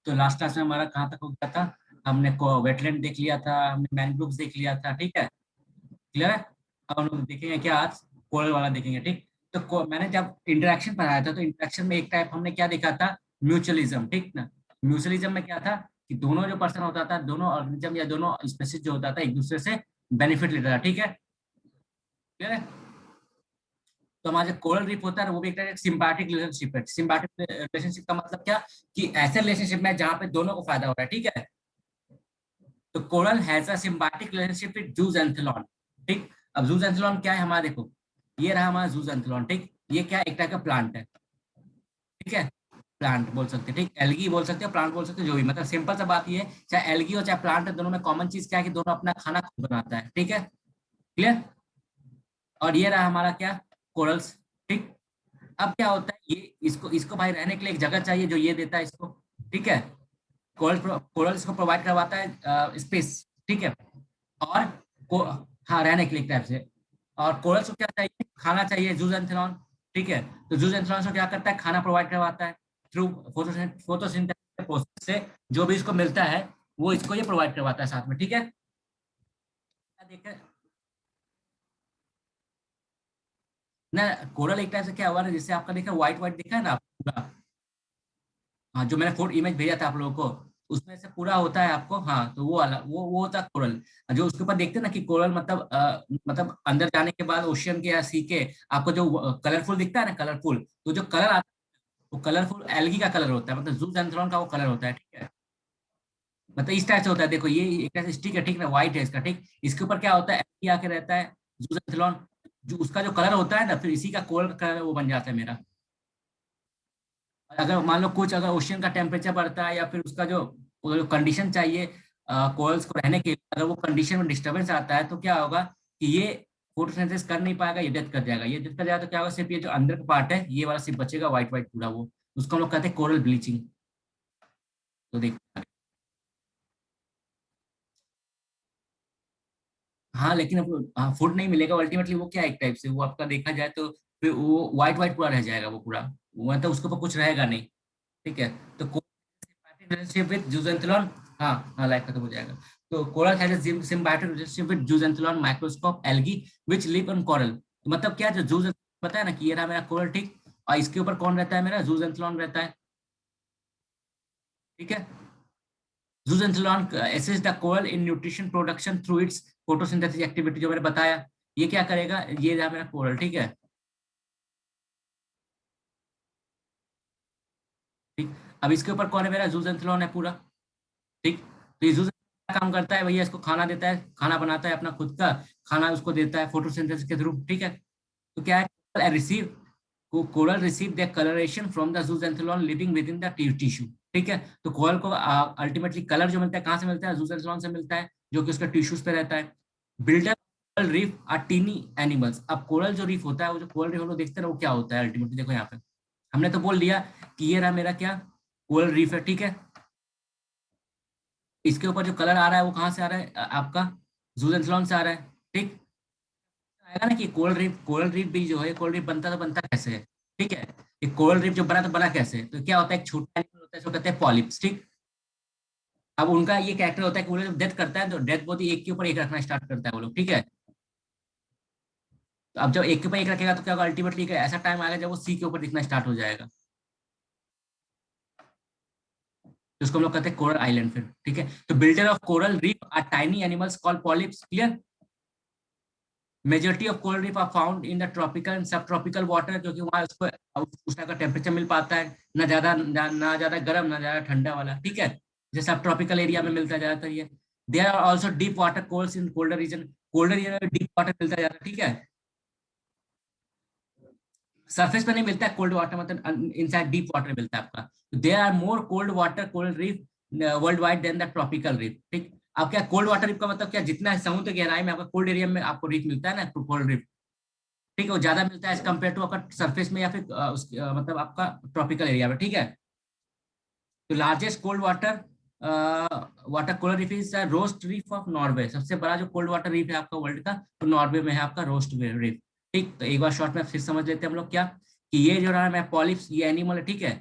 तो last class में हमारा कहाँ तक हो गया था? हमने वेटलैंड देख लिया था, हमने मैंग्रोव्स देख लिया था, ठीक है, क्लियर है। अब हम लोग देखेंगे क्या आज? कोरल वाला देखेंगे, ठीक। तो मैंने जब इंटरेक्शन पढ़ाया था तो इंटरेक्शन में एक टाइप हमने क्या देखा था? म्यूचुअलिज्म, ठीक ना। म्यूचुअलिज्म में क्या था कि दोनों जो पर्सन होता था, दोनों ऑर्गेनिज्म या दोनों स्पेसीज जो होता था एक दूसरे से बेनिफिट लेता था, ठीक है, क्लियर है। तो हमारा जो कोरल रीफ होता है ना, वो भी एक तरह सिम्बायोटिक रिलेशनशिप है। सिम्बायोटिक रिलेशनशिप का मतलब क्या? कि ऐसे रिलेशनशिप में जहाँ पे दोनों को फायदा हो रहा है, ठीक है। तो coral has a symbiotic relationship with zooxanthellae, ठीक। अब जूजेंथेलॉन क्या है हमारा? देखो, ये रहा हमारा जूजेंथेलॉन, ठीक। ये क्या एक टाइप का प्लांट है, ठीक है। प्लांट बोल सकते हैं, ठीक, एल्गी बोल सकते हो, प्लांट बोल सकते हो, जो भी, मतलब सिंपल सा बात ये है, चाहे एल्गी हो चाहे प्लांट है, दोनों में कॉमन चीज क्या है कि दोनों अपना खाना खुद बनाता है, ठीक है, क्लियर। और ये रहा हमारा क्या? कोरल्स, ठीक। अब क्या होता है, ये इसको इसको भाई रहने के लिए एक जगह चाहिए जो ये देता है इसको, ठीक है। कोरल कोरल इसको प्रोवाइड करवाता है स्पेस, ठीक है। और को हाँ, रहने के लिए एक टाइप से। और कोरल्स को क्या चाहिए? खाना चाहिए, जूजेंथेलॉन, ठीक है। तो जूजेंथेलॉन को क्या करता है? खाना प्रोवाइड करवाता है थ्रू फोटोसिंथेसिस प्रोसेस से। जो भी इसको मिलता है वो इसको ये प्रोवाइड करवाता है साथ में, ठीक है। देखा ना, कोरल एक टाइप से क्या हुआ ना, जैसे आपका देखा व्हाइट व्हाइट दिखा है ना पूरा। हाँ, जो मैंने फोटो इमेज भेजा था आप लोगों को, उसमें से पूरा होता है आपको, हाँ, तो वो वाला वो होता है कोरल। जो उसके ऊपर देखते हैं ना कि कोरल मतलब मतलब अंदर जाने के बाद ओशियन के या सी के आपको जो कलरफुल दिखता है ना, कलरफुल, तो जो कलर आता है वो कलरफुल एल्गी का कलर होता है, मतलब जूजेंथेलॉन का वो कलर होता है, ठीक है। मतलब इस टाइप से होता है, देखो ये एक टाइप से स्टिक है, ठीक ना, व्हाइट है इसका, ठीक। इसके ऊपर क्या होता है? एल्गी आके रहता है, जूजेंथेलॉन, जो उसका जो कलर होता है ना, फिर इसी का कोरल कलर वो बन जाता है मेरा। अगर मान लो कुछ अगर ओशियन का टेम्परेचर बढ़ता है या फिर उसका जो वो जो कंडीशन चाहिए कोरल्स को रहने के लिए, अगर वो कंडीशन में डिस्टरबेंस आता है तो क्या होगा कि ये फोटोसिंथेसिस कर नहीं पाएगा, ये डेथ कर जाएगा। ये डेथ कर जाएगा तो क्या होगा? सिर्फ ये जो अंदर का पार्ट है ये वाला सिर्फ बचेगा, व्हाइट व्हाइट पूरा, वो उसको हम लोग कहते हैं कोरल ब्लीचिंग। तो देख, हाँ, लेकिन अब फूड नहीं मिलेगा अल्टीमेटली, वो क्या एक टाइप से वो आपका देखा जाए तो फिर वो व्हाइट व्हाइट पूरा रह जाएगा वो पूरा, मतलब उसके ऊपर कुछ रहेगा नहीं, ठीक है। तो रिलेशनशिप विद जूजेंथेलॉन, हाँ हाँ, लाइफ खत्म हो जाएगा। तो coral has a symbiotic relationship with zooxanthellae microscope algae which live on coral. तो मतलब क्या, जो जूज पता है ना कि ये रहा मेरा कोरल, ठीक। और इसके ऊपर कौन रहता है? मेरा जूजेंथेलॉन रहता है, ठीक है। Zooxanthellae assist the coral in nutrition production through its photosynthesis activity, जो मैंने बताया। ये क्या करेगा? ये रहा मेरा कोरल, ठीक है, ठीक। अब इसके ऊपर कौन है? मेरा जूजेंथेलॉन है पूरा, ठीक। तो ये क्या काम करता है भैया? इसको खाना देता है, खाना बनाता है अपना खुद का, खाना उसको देता है फोटोसिंथेसिस के थ्रू, ठीक है। तो क्या है? Receive coral receive the coloration from the zooxanthellae living within the tissue, ठीक है। तो कोरल को अल्टीमेटली कलर जो मिलता है कहाँ से मिलता है? जूजेंथेलॉन से मिलता है, जो कि उसका टिश्यूज पे रहता है। Builder coral reef are tiny animals. अब कोरल जो रीफ होता है, वो जो कोरल रीफ हम लोग देखते हैं ना, वो क्या होता है अल्टीमेटली? देखो यहाँ पे हमने तो बोल दिया कि ये रहा मेरा क्या? कोरल रीफ है, ठीक है। इसके ऊपर जो कलर आ रहा है वो कहाँ से आ रहा है? आपका जूजेंथेलॉन से आ रहा है, ठीक। आएगा ना कि कोरल रीफ भी जो है, कोरल रीफ बनता तो बनता कैसे है, ठीक है। ये कोरल रीफ जो बना तो बना कैसे है? तो क्या होता है, एक छोटा एनिमल होता है, इसको कहते हैं पॉलिप्स, ठीक। अब उनका ये कैरेक्टर होता है कि वो जब डेथ करता है तो डेथ बॉडी एक के ऊपर एक रखना स्टार्ट करता है वो लोग, ठीक है। तो अब जब एक के ऊपर एक रखेगा तो क्या होगा? अल्टीमेटली ऐसा टाइम आएगा जब वो सी के ऊपर दिखना स्टार्ट हो जाएगा, तो उसको हम लोग कहते हैं कोरल आइलैंड फिर, ठीक है। तो builder of coral reef are tiny animals called polyps, clear. Majority of coral reef are found in the tropical and subtropical water, क्योंकि वहाँ उसको उस टाइप का टेम्परेचर मिल पाता है, ना ज्यादा गर्म ना ज्यादा ठंडा वाला, ठीक है। जैसे सब ट्रॉपिकल एरिया में मिलता है ज्यादातर ये। There are also deep water corals in colder region. Colder area में डीप वाटर मिलता है ज्यादा, ठीक है। सरफेस पे नहीं मिलता है कोल्ड वाटर, मतलब इनसाइड डीप वाटर मिलता है आपका। There are more cold water coral reef worldwide than the tropical reef, ठीक। अब क्या कोल्ड वाटर रीफ का मतलब क्या? जितना समुद्र गहराई में आपका कोल्ड एरिया में आपको रीफ मिलता है ना, कोल्ड रीफ, ठीक है, वो ज्यादा मिलता है एज कम्पेयर टू आपका सरफेस में या फिर मतलब आपका ट्रॉपिकल एरिया में, ठीक है। तो largest cold water water cold reef is roast reef of Norway. सबसे बड़ा जो कोल्ड वाटर रीफ है आपका वर्ल्ड का, तो नॉर्वे में है आपका रोस्ट रीफ, ठीक। तो एक बार शॉर्ट में फिर समझ लेते हैं हम लोग क्या, कि ये जो रहा है पॉलिप्स, ये एनिमल है, ठीक है,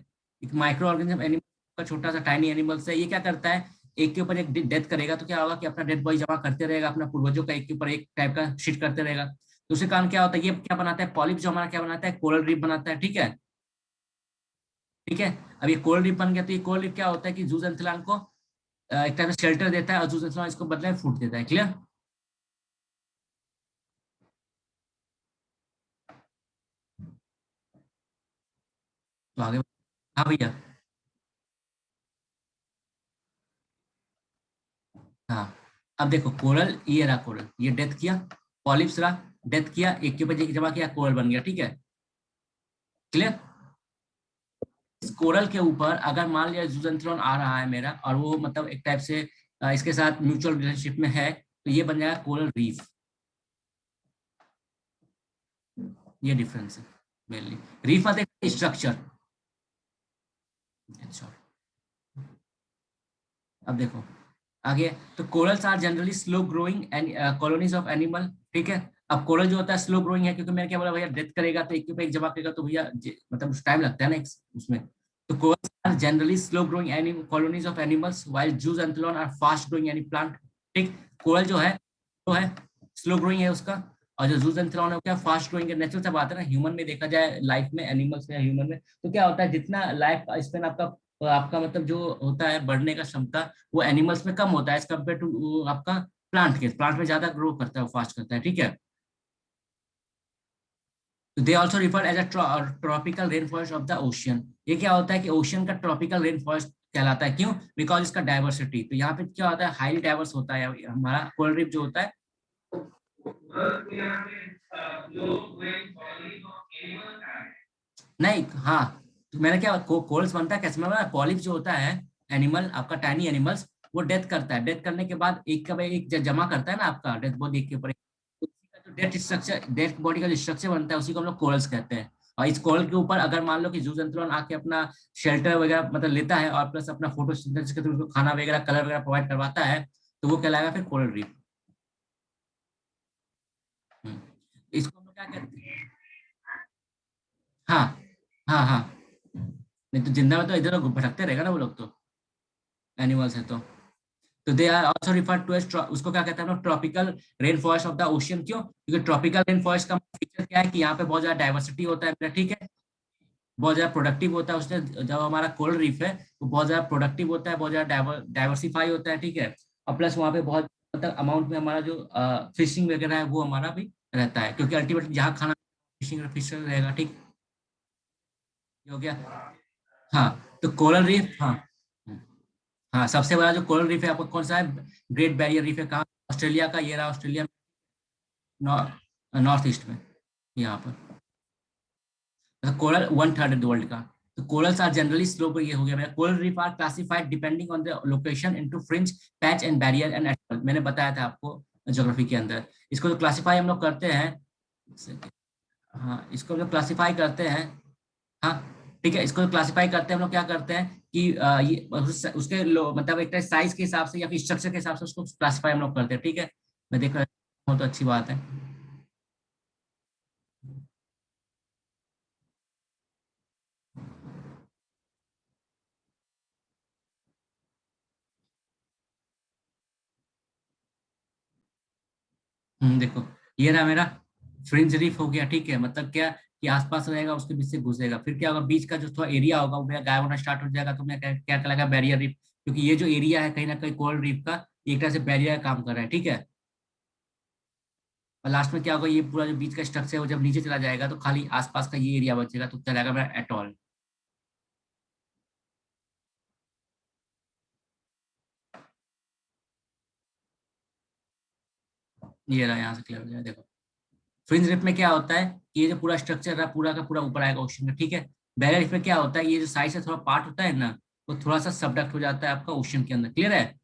एक माइक्रो ऑर्गेनिज्म एनिमल का छोटा सा टाइनी एनिमल्स है, ये क्या करता है, एक के ऊपर एक डेथ करेगा तो क्या होगा कि अपना डेड बॉडी जमा करते रहेगा, अपना पूर्वजों का एक के ऊपर एक टाइप का शिट करते रहेगा। दूसरे कारण क्या होता है, ये क्या बनाता है, पॉलिप जो हमारा क्या बनाता है, कोरल रीफ बनाता है, ठीक है। ठीक है, अब ये कोरल रीफ बन गया, तो ये कोरल रीफ क्या होता है कि जूजेंथ्रॉन को एक टाइप से शेल्टर देता है और जूजेंथ्रॉन इसको बदले में फूड देता है। क्लियर? तो आगे, हाँ भैया। हाँ, अब देखो कोरल, ये रहा कोरल, ये डेथ किया, पॉलिप्स रहा, डेथ किया, एक के ऊपर एक जमा किया, कोरल बन गया, ठीक है। क्लियर? इस कोरल के ऊपर अगर मान लिया जूजेंथ्रॉन आ रहा है मेरा, और वो मतलब एक टाइप से इसके साथ म्यूचुअल रिलेशनशिप में है, तो ये बन जाएगा कोरल रीफ। ये डिफरेंस है मेनली। रीफ आते स्ट्रक्चर। अच्छा, अब देखो आगे, तो corals are generally slow growing and colonies of animal, ठीक है। अब कोरल जो होता है स्लो ग्रोइंग है, क्योंकि मैंने क्या बोला भैया, डेथ करेगा तो एक के ऊपर एक जमा करेगा, तो भैया मतलब टाइम लगता है ना उसमें। तो corals are generally slow growing animal colonies of animals while zooxanthellae are fast growing any plant. ठीक, कोरल जो है स्लो ग्रोइंग है उसका, और जो जूस एंथेलॉन है वो क्या फास्ट ग्रोइंग है। नेचुरल सा बात है ना, ह्यूमन में देखा जाए, लाइफ में एनिमल्स में या ह्यूमन में, तो क्या होता है, जितना लाइफ स्पेन आपका मतलब जो होता है बढ़ने का क्षमता, वो एनिमल्स में कम होता है एज कम्पेयर टू आपका प्लांट में ज्यादा ग्रो करता है, फास्ट करता है, ठीक है। They also refer as a tropical rain forest of the ocean. ये क्या होता है कि ओशियन का ट्रॉपिकल रेन फॉरेस्ट कहलाता है, क्यों, बिकॉज इसका डाइवर्सिटी, तो यहाँ पे क्या होता है, हाईली डाइवर्स होता है हमारा कोरल रीफ जो होता है। नहीं, हाँ, तो मैंने क्या कोरल्स बनता है कैसे, मैं पॉलिप जो होता है एनिमल आपका, टाइनी एनिमल्स, वो डेथ करता है, डेथ करने के बाद एक का एक जमा करता है ना आपका डेथ बॉडी एक के ऊपर एक, उसी का जो डेथ स्ट्रक्चर, डेथ बॉडी का जो स्ट्रक्चर बनता है, उसी को हम लोग कोरल्स कहते हैं। और इस कोरल के ऊपर अगर मान लो कि जूजेंथ्रॉन आके अपना शेल्टर वगैरह मतलब लेता है, और प्लस अपना फोटोसिंथेसिस के थ्रू उसको खाना वगैरह कलर वगैरह प्रोवाइड करवाता है, तो वो कहलाएगा फिर कोरल रीफ। इसको हम लोग क्या कहते हैं, हाँ, हाँ, हाँ, नहीं तो जिंदा में तो इधर उधर भटकते रहेगा ना वो लोग, तो एनिमल्स है तो they are also referred to as, उसको क्या कहते हैं हम लोग, tropical rain forest of the ocean. क्यों? क्योंकि ट्रॉपिकल रेन फॉरेस्ट का फीचर क्या है कि यहाँ पे बहुत ज्यादा डाइवर्सिटी होता है मेरा, ठीक है, बहुत ज्यादा प्रोडक्टिव होता है उससे, जब हमारा कोरल रीफ है वो बहुत ज्यादा प्रोडक्टिव होता है, बहुत ज्यादा डाइवर्सिफाई होता है, ठीक है। और प्लस वहाँ पे बहुत मतलब अमाउंट में हमारा जो फिशिंग वगैरह है वो हमारा भी रहता है, क्योंकि अल्टीमेटली जहाँ खाना फिशिंग फिश रहेगा, ठीक। ये हो गया। हाँ, तो कोरल रीफ, हाँ। हाँ, सबसे बड़ा जो कोरल रीफ है आपको कौन सा है, ग्रेट बैरियर रीफ है, कहाँ, ऑस्ट्रेलिया का, ये रहा ऑस्ट्रेलिया, नॉर्थ ईस्ट में, यहाँ पर। कोरल वन थर्ड वर्ल्ड का। तो कोरल्स आर जनरली स्लो, ये हो गया मेरा। Coral reef are classified depending on the location into fringe, patch and barrier and atoll. मैंने बताया था आपको ज्योग्राफी के अंदर। इसको जो क्लासिफाई हम लोग करते हैं, हाँ, इसको जो क्लासिफाई करते हैं, हाँ, ठीक है, इसको क्लासिफाई करते हैं हम लोग, क्या करते हैं कि ये उसके मतलब एक साइज के हिसाब से या फिर स्ट्रक्चर के हिसाब से उसको क्लासिफाई हम लोग करते हैं, ठीक है। मैं देख रहा हूँ तो अच्छी बात है। देखो, ये रहा मेरा फ्रिंज रीफ हो गया, ठीक है, मतलब क्या कि आसपास रहेगा उसके बीच से घुसेगा, फिर क्या होगा, बीच का जो थोड़ा एरिया होगा वो मेरा गायब होना स्टार्ट हो जाएगा, तो मैं क्या कहलाएगा, बैरियर रीफ। क्योंकि ये जो एरिया है कहीं ना कहीं कोरल रीफ का, ये एक तरह से बैरियर का काम कर रहा है, ठीक है। और लास्ट में क्या होगा, ये पूरा जो बीच का स्ट्रक्चर है वो जब नीचे चला जाएगा तो खाली आसपास का ये एरिया बचेगा, तो चलेगा मेरा एटॉल। ये रहा, यहाँ से क्लियर हो जाए, देखो फ्रिंज रिफ में क्या होता है कि ये जो पूरा स्ट्रक्चर है पूरा का पूरा ऊपर आएगा ओशन का, ठीक है। बैरियर रिफ में क्या होता है, ये जो साइड से थोड़ा पार्ट होता है ना, वो थोड़ा सा सबडक्ट हो जाता है आपका ओशन के अंदर, क्लियर है।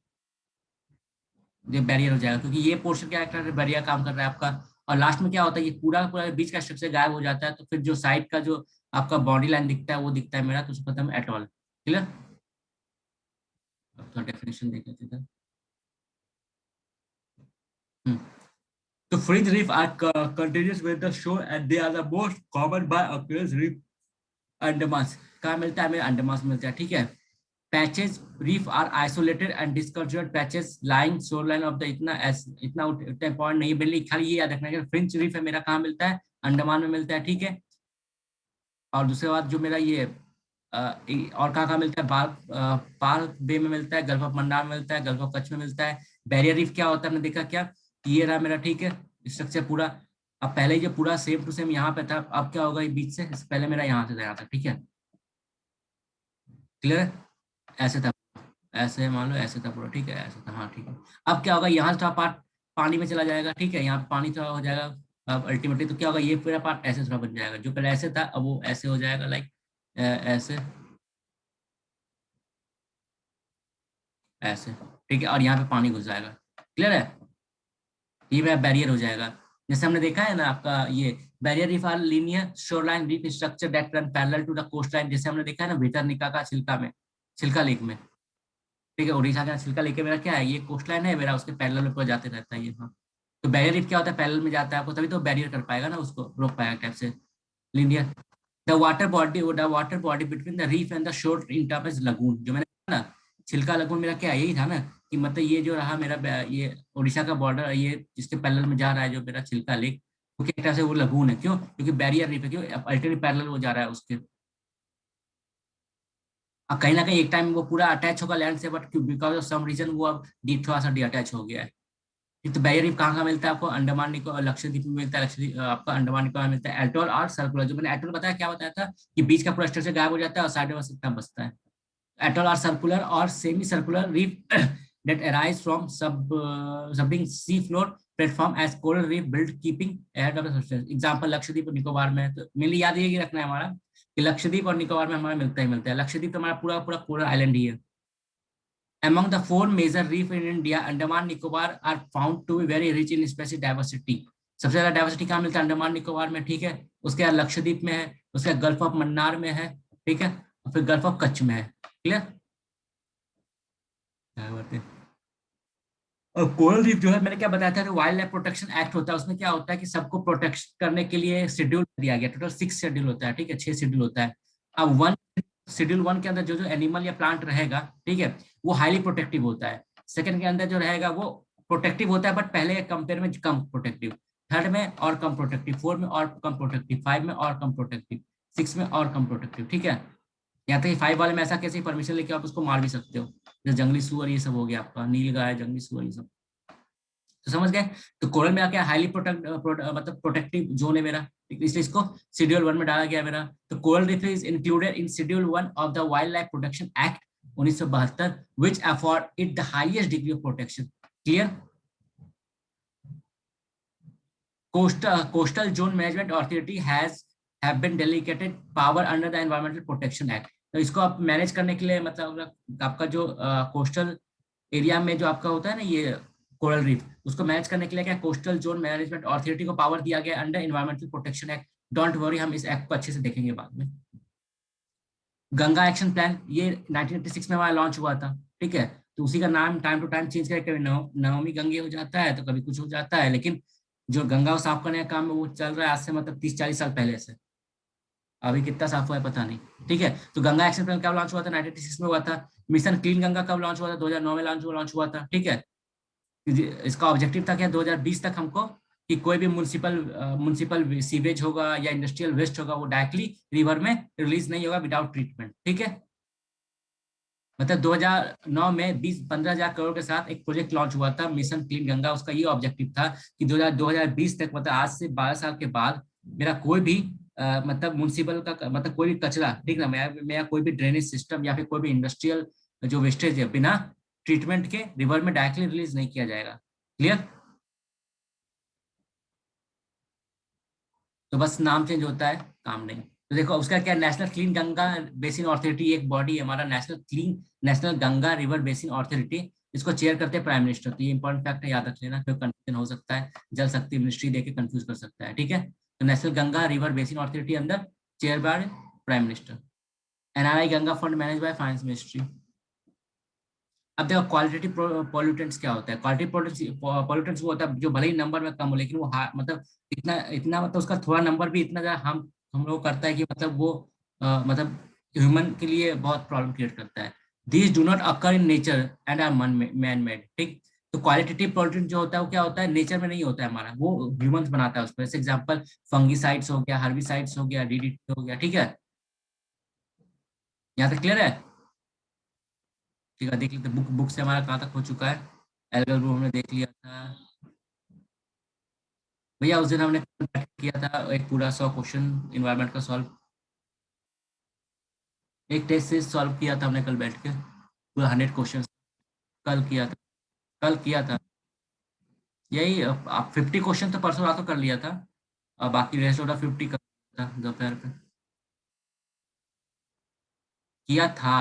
ये बैरियर हो जाएगा, क्योंकि ये पोर्शन क्या है, बैरियर काम कर रहा है आपका। और लास्ट में क्या होता है, ये पूरा पूरा बीच का स्ट्रक्चर गायब हो जाता है, तो फिर जो साइड का जो आपका बॉडी लाइन दिखता है वो दिखता है मेरा, तो उसको कहते हैं एटॉल। क्लियर? अब तो डेफिनेशन देख लेते थे। हम्म, तो fringe reef are continuous with the shore and they are the most common by occurrence reef Andaman. कहाँ मिलता है, हमें अंडमान में मिलता है, ठीक है। Patches reef are isolated and discultured patches lying shoreline of the, इतना पॉइंट नहीं है, खाली ये याद रखना है कि फ्रिंज रीफ है मेरा कहाँ मिलता है, अंडमान में मिलता है, ठीक है। और दूसरी बात जो मेरा ये और कहाँ कहाँ मिलता है, पार्क बे में मिलता है, गल्फ ऑफ मन्नार में मिलता है, गल्फ ऑफ कच्छ में मिलता है। बैरियर रीफ क्या होता है, हमने देखा क्या कि ये रहा मेरा, ठीक है, स्ट्रक्चर पूरा। अब पहले ये पूरा सेम टू सेम यहाँ पे था, अब क्या होगा, ये बीच से, इससे पहले मेरा यहाँ से था, यहाँ तक, ठीक है, क्लियर है, ऐसे था, ऐसे मान लो ऐसे था पूरा, ठीक है, ऐसे था, हाँ ठीक है। अब क्या होगा, यहाँ से थोड़ा पार्ट पानी में चला जाएगा, ठीक है, यहाँ पे पानी थोड़ा हो जाएगा। अब अल्टीमेटली तो क्या होगा, ये पूरा पार्ट ऐसे थोड़ा बन जाएगा, जो पहले ऐसे था अब वो ऐसे हो जाएगा, लाइक ऐसे, ऐसे, ठीक है, और यहाँ पे पानी घुस जाएगा, क्लियर है, ये मेरा बैरियर हो जाएगा। जैसे हमने देखा है ना आपका ये barrier reef are linear shoreline reef structure that run parallel to the coast line, जैसे हमने देखा है ना भितरनिका का छिलका में, छिलका लेक में, ठीक है, उड़ीसा का छिलका लेक मेरा क्या है, ये कोस्ट लाइन है मेरा, उसके पैरेलल ऊपर जाते रहता है ये, हाँ। तो बैरियर रीफ क्या होता है, पैरेलल में जाता है आपको, तभी तो बैरियर कर पाएगा ना, उसको रोक पाएगा टाइप से, linear. The water body between the reef and the shore in term is lagoon, जो मैंने कहा ना, छिलका लगून मेरा क्या है, यही था ना, कि मतलब ये जो रहा मेरा ये उड़ीसा का बॉर्डर, ये जिसके पैरेलल में जा रहा है जो मेरा छिलका लेक, वो एक तरह से वो लगून है, क्यों, क्योंकि बैरियर रीफ है, क्यों, अल्टरनेट पैरेलल वो जा रहा है उसके। अब कहीं ना कहीं एक टाइम वो पूरा अटैच होगा लैंड से, but because of some reason वो अब डीप थोड़ा सा डी अटैच हो गया है। ये तो बैरियर रीफ कहाँ कहाँ मिलता है आपको, अंडमान निकोबार लक्षद्वीप में मिलता है, लक्षद्वीप आपका अंडमान निकोबार में मिलता है, एटोल और सर्कुलर, जो मैंने एटोल बताया क्या बताया था, कि बीच का पूरा स्ट्रक्चर गायब हो जाता है और साइड में बस इतना बचता है। एटोल आर सर्कुलर और semi circular reef that arise from subbing sea floor platform as coral reef built keeping ahead of the substance। Example Lakshadweep और निकोबार में, तो मेनली याद ये रखना है हमारा कि लक्षद्वीप और निकोबार में हमारा मिलता ही मिलता है, लक्षद्वीप तो हमारा पूरा पूरा कोरल आइलैंड ही है। Among the four major reef in India, Andaman Nicobar are found to be very rich in species diversity। सबसे ज्यादा डाइवर्सिटी कहाँ मिलता है, अंडमान निकोबार में, ठीक है, उसके बाद लक्षद्वीप में है, उसके बाद गल्फ ऑफ मन्नार में है, ठीक है, और फिर गल्फ ऑफ कच्छ में है, क्लियर। और कोरल रीफ जो है मैंने क्या बताया था, कि वाइल्ड लाइफ प्रोटेक्शन एक्ट होता है, उसमें क्या होता है कि सबको प्रोटेक्ट करने के लिए शेड्यूल दिया गया, टोटल 6 शेड्यूल होता है, ठीक है, 6 शेड्यूल होता है। अब शेड्यूल 1 के अंदर जो जो एनिमल या प्लांट रहेगा, ठीक है, वो हाईली प्रोटेक्टिव होता है। सेकंड के अंदर जो रहेगा वो प्रोटेक्टिव होता है, बट पहले के कंपेयर में कम प्रोटेक्टिव। थर्ड में और कम प्रोटेक्टिव, फोर्थ में और कम प्रोटेक्टिव, 5 में और कम प्रोटेक्टिव, 6 में और कम प्रोटेक्टिव, ठीक है। यहाँ तक 5 वाले में ऐसा कैसे परमिशन लेके आप उसको मार भी सकते हो, जैसे जंगली सुअर ये सब हो गया आपका, नील गाय, जंगली सुअर ये सब, तो समझ गए। तो कोरल में क्या हाईली मतलब प्रोटेक्टिव जोन है मेरा, इसलिए इसको शेड्यूल 1 में डाला गया मेरा। तो coral reef is included in schedule 1 of the wildlife protection act 1972 which afford it the highest degree of protection, clear. Coastal zone management authority has have been delegated power under the environmental protection act. तो इसको आप manage करने के लिए, मतलब आपका जो coastal area में जो आपका होता है ना ये कोरल रीफ, उसको मैनेज करने के लिए क्या कोस्टल जोन मैनेजमेंट अथॉरिटी को पावर दिया गया under environmental protection act. Don't worry, हम इस एक्ट को अच्छे से देखेंगे बाद में। गंगा एक्शन प्लान ये 1986 में हमारा लॉन्च हुआ था, ठीक है, तो उसी का नाम टाइम टू टाइम चेंज करके कभी नमामि गंगे हो जाता है, तो कभी कुछ हो जाता है, लेकिन जो गंगा को साफ करने का काम है वो चल रहा है आज से मतलब 30-40 साल पहले से। अभी कितना साफ हुआ है पता नहीं, ठीक है। तो गंगा एक्शन प्लान कब लॉन्च हुआ था, 1986 में हुआ था। मिशन क्लीन गंगा कब लॉन्च हुआ था, 2009 में लॉन्च हुआ था, ठीक है। इसका ऑब्जेक्टिव था क्या, 2020 तक हमको कि कोई भी म्युनिसिपल सीवेज होगा या इंडस्ट्रियल वेस्ट होगा वो डायरेक्टली रिवर में रिलीज नहीं होगा विदाउट ट्रीटमेंट, ठीक है। मतलब 2009 में 20-15 हजार करोड़ के साथ एक प्रोजेक्ट लॉन्च हुआ था मिशन क्लीन गंगा। उसका ये ऑब्जेक्टिव था कि 2020 तक, मतलब आज से 12 साल के बाद, मेरा कोई भी मतलब म्युनिसिपल का मतलब कोई भी कचरा, ठीक ना, मेरा कोई भी ड्रेनेज सिस्टम या फिर कोई भी इंडस्ट्रियल जो वेस्टेज है बिना ट्रीटमेंट के रिवर में डायरेक्टली रिलीज नहीं किया जाएगा, क्लियर। तो बस नाम चेंज होता है, काम नहीं। तो देखो उसका क्या, national clean Ganga basin authority एक बॉडी है हमारा, national Ganga river basin authority. इसको चेयर करते हैं प्राइम मिनिस्टर। तो ये इंपॉर्टेंट फैक्ट है, याद रख लेना, फिर कंफ्यूजन हो सकता है, जल शक्ति मिनिस्ट्री देके कंफ्यूज कर सकता है, ठीक है। तो national Ganga river basin authority अंदर chair by prime minister. NRI Ganga fund manage by finance ministry. अब देखो क्वालिटेटिव पॉल्यूटेंट्स क्या होता है, क्वालिटेटिव पॉल्यूटेंट्स वो होता है जो भले ही नंबर में कम हो, लेकिन वो मतलब इतना इतना मतलब उसका थोड़ा नंबर भी इतना ज्यादा हम लोग करता है कि मतलब वो मतलब ह्यूमन के लिए बहुत प्रॉब्लम क्रिएट करता है। These do not occur in nature and are man made, ठीक। तो क्वालिटेटिव पॉल्यूटेंट जो होता है वो क्या होता है, नेचर में नहीं होता है हमारा, वो ह्यूमंस बनाता है उसको। जैसे एग्जांपल फंगीसाइड्स हो गया, हर्बिसाइड्स हो गया, डीडीटी हो गया, ठीक है। यहाँ तक क्लियर है? ठीक है, देख लेते बुक बुक से हमारा कहाँ तक हो चुका है। एल्गल ग्रुप हमने देख लिया था भैया। उस दिन हमने किया था एक पूरा 100 क्वेश्चन इन्वायरमेंट का सॉल्व, एक टेस्ट से सॉल्व किया था हमने कल बैठ के, पूरा 100 क्वेश्चन कल किया था। कल किया था यही। आप 50 क्वेश्चन तो परसों रात को कर लिया था, और बाकी रेस्ट ऑफ 50 कर लिया था दोपहर पे किया था।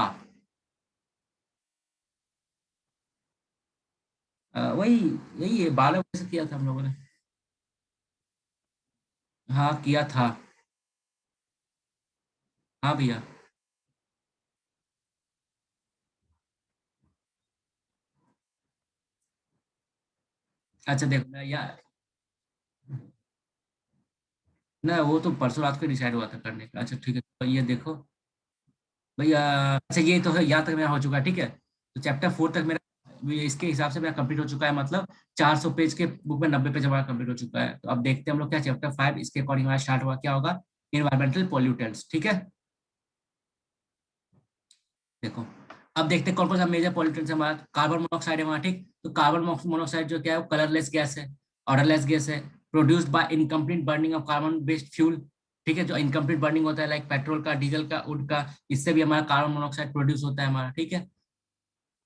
वही यही है, 12 बजे से किया था हम लोगों ने। हाँ किया था। हाँ भैया। अच्छा देखो ना यार, ना वो तो परसों रात को डिसाइड हुआ था करने का। अच्छा ठीक है, तो ये देखो भैया। अच्छा ये तो है, यहाँ तक मेरा हो चुका है, ठीक है। तो चैप्टर 4 तक मेरा इसके हिसाब से मेरा कंप्लीट हो चुका है, मतलब 400 पेज के बुक में 90 पेज हमारा कंप्लीट हो चुका है। तो अब देखते हैं हम लोग क्या चैप्टर 5 इसके अकॉर्डिंग हमारा स्टार्ट हुआ, क्या होगा, इन्वायरमेंटल पॉल्यूटेंट्स, ठीक है। देखो अब देखते हैं कौन कौन सा मेजर पॉल्यूटेंट्स है हमारा। कार्बन मोनोऑक्साइड है हमारा, ठीक। तो कार्बन मोनोऑक्साइड जो क्या है वो कलरलेस गैस है, ऑर्डरलेस गैस है, produced by incomplete burning of carbon based fuel, ठीक है। जो इनकम्प्लीट बर्निंग होता है लाइक पेट्रोल का, डीजल का, वुड का, इससे भी हमारा कार्बन मोनोऑक्साइड प्रोड्यूस होता है हमारा, ठीक है।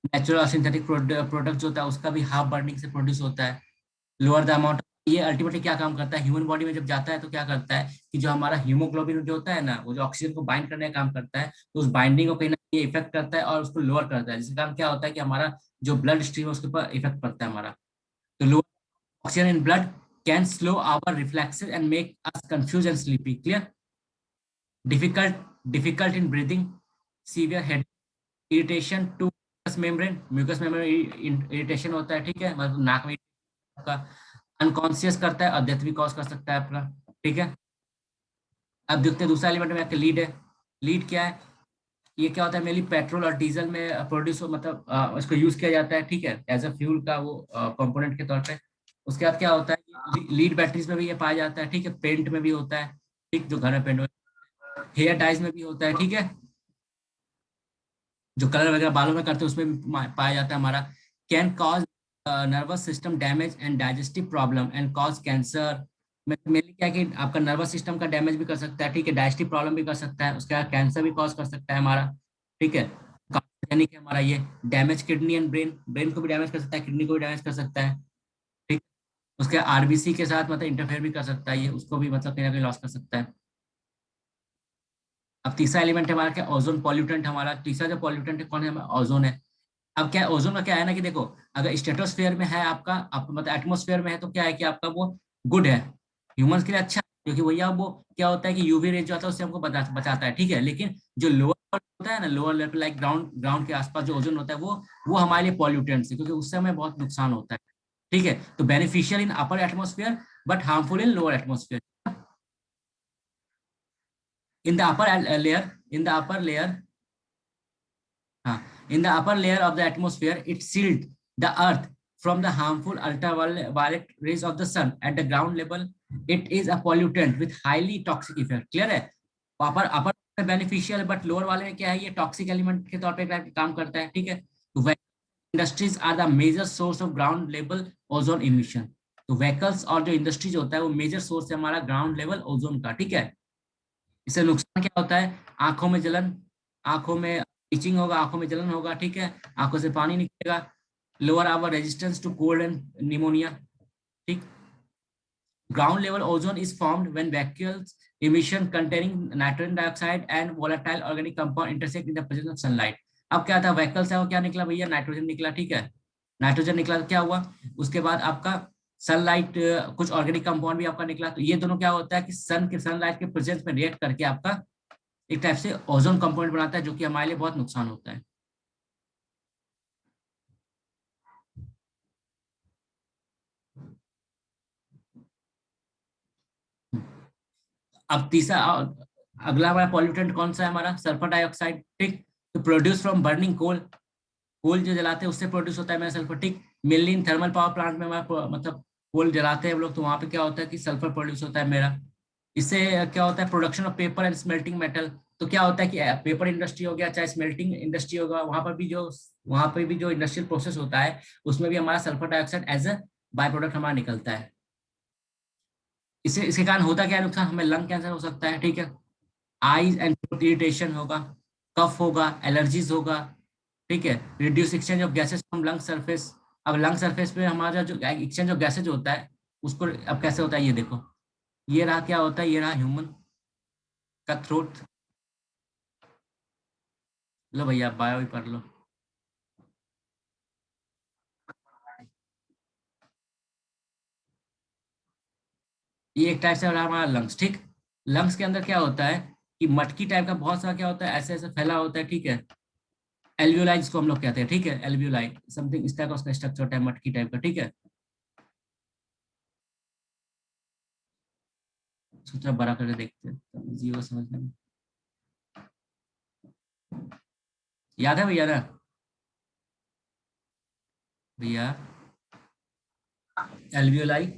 नेचुरल और सिंथेटिक प्रोडक्ट जो होता है उसका भी हाफ बर्निंग से प्रोड्यूस होता है। लोअर द अमाउंट, ये अल्टीमेटली क्या काम करता है, ह्यूमन बॉडी में जब जाता है तो क्या करता है कि जो हमारा हीमोग्लोबिन जो होता है ना, वो जो ऑक्सीजन को बाइंड करने का काम करता है, तो उस बाइंडिंग को कहीं ना कहीं इफेक्ट करता है और उसको लोअर करता है, जिसके कारण क्या होता है कि हमारा जो ब्लड स्ट्रीम है उसके ऊपर इफेक्ट पड़ता है हमारा। तो lower oxygen in blood can slow our reflexes and make us confuse and sleepy, clear. Difficult difficult in breathing, severe head, irritation to mucus membrane irritation होता है, ठीक है, मतलब नाक में आपका, अनकॉन्शियस करता है और डेथ भी कॉज कर सकता है आपका, ठीक है। अब देखते हैं दूसरा एलिमेंट में आपके लीड है। लीड क्या है, ये क्या होता है, मेनली पेट्रोल और डीजल में प्रोड्यूस मतलब इसको यूज किया जाता है, ठीक है, एज अ फ्यूल का वो कंपोनेंट के तौर पे। उसके बाद क्या होता है, लीड बैटरीज में भी ये पाया जाता है, ठीक है, पेंट में भी होता है, ठीक, जो घर में पेंट, हेयर डाइज में भी होता है, ठीक है, जो कलर वगैरह बालों में करते हैं उसमें भी पाया जाता है हमारा। Can cause nervous system damage and digestive problem and cause cancer. Mainly क्या है कि आपका नर्वस सिस्टम का डैमेज भी कर सकता है, ठीक है, डाइजेस्टिव प्रॉब्लम भी कर सकता है, उसके बाद कैंसर भी कॉज कर सकता है हमारा, ठीक है। कार्सिनोजेनिक है हमारा ये। Damage kidney and brain, brain को भी डैमेज कर सकता है, किडनी को भी डैमेज कर सकता है, ठीक। उसके आरबीसी के साथ मतलब इंटरफेयर भी कर सकता है ये, उसको भी मतलब कहीं ना कहीं लॉस कर सकता है। अब तीसरा एलिमेंट है हमारा क्या, ओजोन पॉल्यूटेंट। हमारा तीसरा जो पॉल्यूटेंट है कौन है, ओजोन है। अब क्या है ओजोन का क्या है ना कि देखो, अगर स्ट्रेटोस्फेयर में है आपका, आप मतलब एटमोस्फेयर में है तो क्या है कि आपका वो गुड है, ह्यूमंस के लिए अच्छा है, क्योंकि भैया वो क्या होता है कि यूवी रेज जो आता है उससे हमको बचाता है, ठीक है। लेकिन जो लोअर होता है ना, lower level like ground ground के आसपास जो ओजोन होता है वो हमारे लिए पॉल्यूटेंट्स है, क्योंकि उससे हमें बहुत नुकसान होता है, ठीक है। तो beneficial in upper atmosphere but harmful in lower atmosphere. In the upper layer, in the upper layer, हाँ, in the upper layer of the atmosphere, it shield the earth from the harmful ultraviolet rays of the sun. At the ground level, it is a pollutant with highly toxic effect. Clear है? अपर अपर में beneficial but lower वाले में क्या है, ये toxic element के तौर पे काम करता है, ठीक है। तो industries are the major source of ground level ozone emission. तो व्हीकल्स और जो इंडस्ट्रीज होता है वो मेजर सोर्स है हमारा ग्राउंड लेवल ओजोन का, ठीक है। इससे नुकसान क्या होता है, आंखों में जलन, आंखों में इचिंग होगा, आंखों में जलन होगा, ठीक है, आंखों से पानी निकलेगा। Lower our resistance to cold and pneumonia, ठीक। Ground level ozone is formed when vehicles emission containing nitrogen dioxide and volatile organic compound intersect in the presence of sunlight। अब क्या था, वैक्यूल्स है वो क्या निकला भैया, नाइट्रोजन निकला, ठीक है। नाइट्रोजन निकला तो क्या हुआ, उसके बाद आपका सनलाइट, कुछ ऑर्गेनिक कंपाउंड भी आपका निकला। तो ये दोनों क्या होता है कि सनलाइट के प्रेजेंस में रिएक्ट करके आपका एक टाइप से ओजोन कंपाउंड बनाता है, जो कि हमारे लिए बहुत नुकसान होता है। अब तीसरा अगला हमारा पॉल्यूटेंट कौन सा है, हमारा सल्फर डाइऑक्साइड, ठीक। तो प्रोड्यूस फ्रॉम बर्निंग कोल, कोल जो जलाते हैं उससे प्रोड्यूस होता है मेरा सल्फर, ठीक। Mainly in thermal power plant में हमारा मतलब कोल जलाते हैं हम लोग, तो वहां पे क्या होता है कि सल्फर प्रोड्यूस होता है मेरा। इससे क्या होता है, production of paper and smelting metal. तो क्या होता है कि पेपर इंडस्ट्री हो गया चाहे स्मेल्टिंग इंडस्ट्री होगा, वहां पर भी जो इंडस्ट्रियल प्रोसेस होता है उसमें भी हमारा sulphur dioxide as a by product हमारा निकलता है। इससे इसके कारण होता क्या है नुकसान, हमें लंग कैंसर हो सकता है, ठीक है, आईज एंड थ्रोट इरिटेशन होगा, कफ होगा, एलर्जीज होगा, ठीक है, reduce exchange of gases from lung surface. अब लंग सरफेस पे हमारा जो एक्सचेंज ऑफ गैसेज होता है उसको अब कैसे होता है ये देखो, ये रहा क्या होता है, ये रहा ह्यूमन का थ्रोट। लो भैया बायो ही पढ़ लो। ये एक टाइप से हो रहा है हमारा लंग्स, ठीक। लंग्स के अंदर क्या होता है कि मटकी टाइप का बहुत सारा क्या होता है, ऐसे ऐसे फैला होता है, ठीक है। एल्वियोलाई जिसको हम लोग कहते हैं, ठीक है, एल्वियोलाई समथिंग इस टाइप का उसका स्ट्रक्चर होता है मटकी टाइप का, ठीक है। सोचा बड़ा करके देखते हैं तब इजी होगा समझने में। याद है भैया ना, भैया एल्वियोलाई।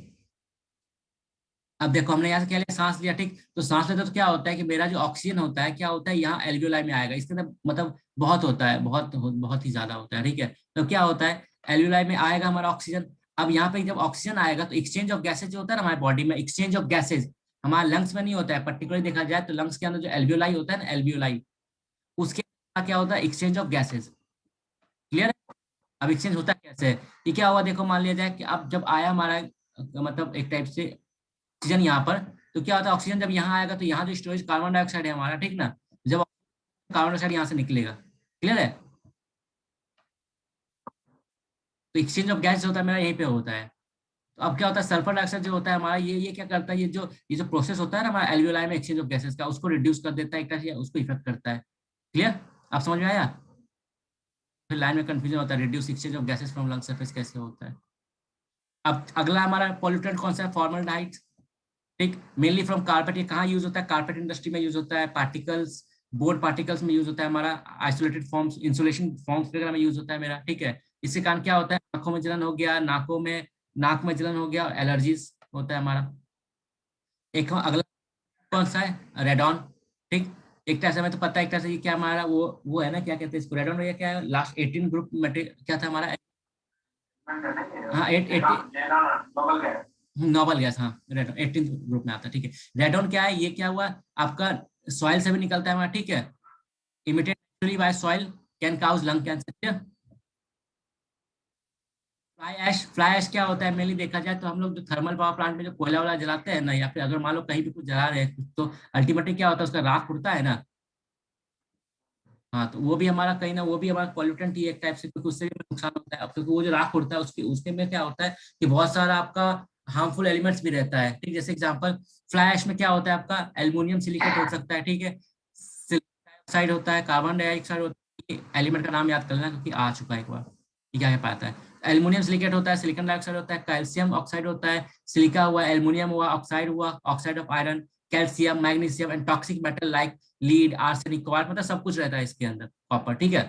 अब देखो हमने यहाँ से क्या लिया, सांस लिया, ठीक। तो सांस लेते तो क्या होता है कि मेरा जो ऑक्सीजन होता है क्या होता है यहाँ एल्वियोलाई में आएगा, इसके अंदर मतलब बहुत होता है, बहुत ही ज्यादा होता है, ठीक है। तो क्या होता है, एल्वियोलाई में आएगा हमारा ऑक्सीजन। अब यहाँ पे जब ऑक्सीजन आएगा तो एक्सचेंज ऑफ गैसेज जो होता है ना हमारे बॉडी में, एक्सचेंज ऑफ गैसेज हमारे लंग्स में नहीं होता है, पर्टिकुलरली देखा जाए तो लंग्स के अंदर जो एल्वियोलाई होता है ना, एल्वियोलाई, उसके अंदर क्या होता है, एक्सचेंज ऑफ गैसेज। क्लियर है। अब एक्सचेंज होता है कैसे, ये क्या हुआ देखो, मान लिया जाए कि अब जब आया हमारा मतलब एक टाइप से ऑक्सीजन यहाँ पर, तो क्या होता है ऑक्सीजन जब यहाँ आएगा तो यहाँ जो स्टोरेज कार्बन डाइऑक्साइड है हमारा, ठीक ना, जब कार्बन डाइऑक्साइड यहाँ से निकलेगा। क्लियर है। तो एक्सचेंज ऑफ गैस जो होता है मेरा यहीं पे होता है। तो अब क्या होता है, सल्फर डाइऑक्साइड जो होता है हमारा, ये क्या करता है, ये जो प्रोसेस होता है ना हमारा एल्वियोलाई में एक्सचेंज ऑफ गैसेस का, उसको रिड्यूस कर देता है एक तरह से, उसको इफेक्ट करता है। क्लियर, आप समझ में आया। फिर लाइन में कंफ्यूजन होता है, reduce exchange of gases from lung surface कैसे होता है। अब अगला हमारा पॉल्यूटेंट कौन सा है, फॉर्मल्डिहाइड, ठीक। मेनली फ्रॉम कारपेट, ये कहाँ यूज होता है, कारपेट इंडस्ट्री में यूज होता है, पार्टिकल्स, बोर्ड पार्टिकल्स में यूज होता है हमारा, आइसोलेटेड फॉर्म्स, इंसुलेशन फॉर्म्स वगैरह में यूज होता है मेरा, ठीक है। इसके कारण क्या होता है, आंखों में जलन हो गया, नाक में जलन हो गया, एलर्जीज होता है हमारा। एक अगला कौन सा है, रेडॉन, ठीक। एक तरह से हमें तो पता है, एक तरह से ये क्या हमारा वो है ना, क्या कहते हैं इसको, रेडॉन, या क्या है, लास्ट 18 ग्रुप मटेरियल क्या था हमारा, हाँ 8 नोबल गैस, हाँ रेडन 18 ग्रुप में आता है, ठीक है। रेडन क्या है, ये क्या हुआ आपका, सॉइल से भी निकलता है हमारा, ठीक है, emitted naturally by soil, can cause lung cancer. Fly ash क्या होता है, मेनली देखा जाए तो हम लोग जो थर्मल पावर प्लांट में जो कोयला वाला जलाते हैं ना, या फिर अगर मान लो कहीं भी कुछ जला रहे हैं कुछ, तो अल्टीमेटली क्या होता है, उसका राख उड़ता है ना। हाँ तो वो भी हमारा कहीं ना, वो भी हमारा पॉल्यूटेंट ही एक टाइप से, क्योंकि उससे भी नुकसान होता है। अब क्योंकि वो जो राख उड़ता है उसके उसके में क्या होता है कि बहुत सारा आपका हार्मफुल एलिमेंट्स भी रहता है, ठीक। जैसे एग्जांपल फ्लाई ऐश में क्या होता है आपका, एल्युमिनियम सिलिकेट हो सकता है, ठीक है, सिलिकॉन डाइऑक्साइड होता है, कार्बन डाइऑक्साइड होता है, एलिमेंट का नाम याद कर लेना क्योंकि आ चुका है एक बार, ये क्या क्या पाता है। एल्युमिनियम सिलिकेट होता है, सिलिकॉन डाइऑक्साइड होता है, कैल्शियम ऑक्साइड होता है, सिलिका हुआ, एल्युमिनियम हुआ, ऑक्साइड हुआ, oxide of iron, calcium, magnesium and toxic metal like lead, arsenic, quartz, मतलब सब कुछ रहता है इसके अंदर, कॉपर, ठीक है।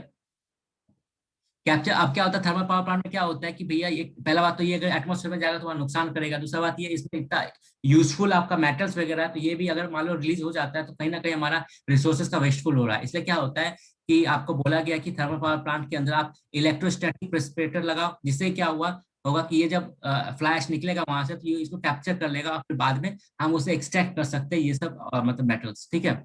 कैप्चर, अब क्या होता है थर्मल पावर प्लांट में क्या होता है कि भैया ये पहला बात तो ये, अगर एटमोस्फेयर में जाएगा तो वहाँ नुकसान करेगा, दूसरा बात ये इसमें इतना यूजफुल आपका मेटल्स वगैरह है, तो ये भी अगर मान लो रिलीज हो जाता है तो कहीं ना कहीं हमारा रिसोर्सेज का वेस्टफुल हो रहा है। इसलिए क्या होता है कि आपको बोला गया कि थर्मल पावर प्लांट के अंदर आप इलेक्ट्रोस्टैटिक प्रेसिपिटेटर लगाओ, जिससे क्या हुआ होगा कि ये जब फ्लैश निकलेगा वहां से तो ये इसको कैप्चर कर लेगा और फिर बाद में हम उसे एक्सट्रैक्ट कर सकते हैं ये सब मतलब मेटल्स, ठीक है।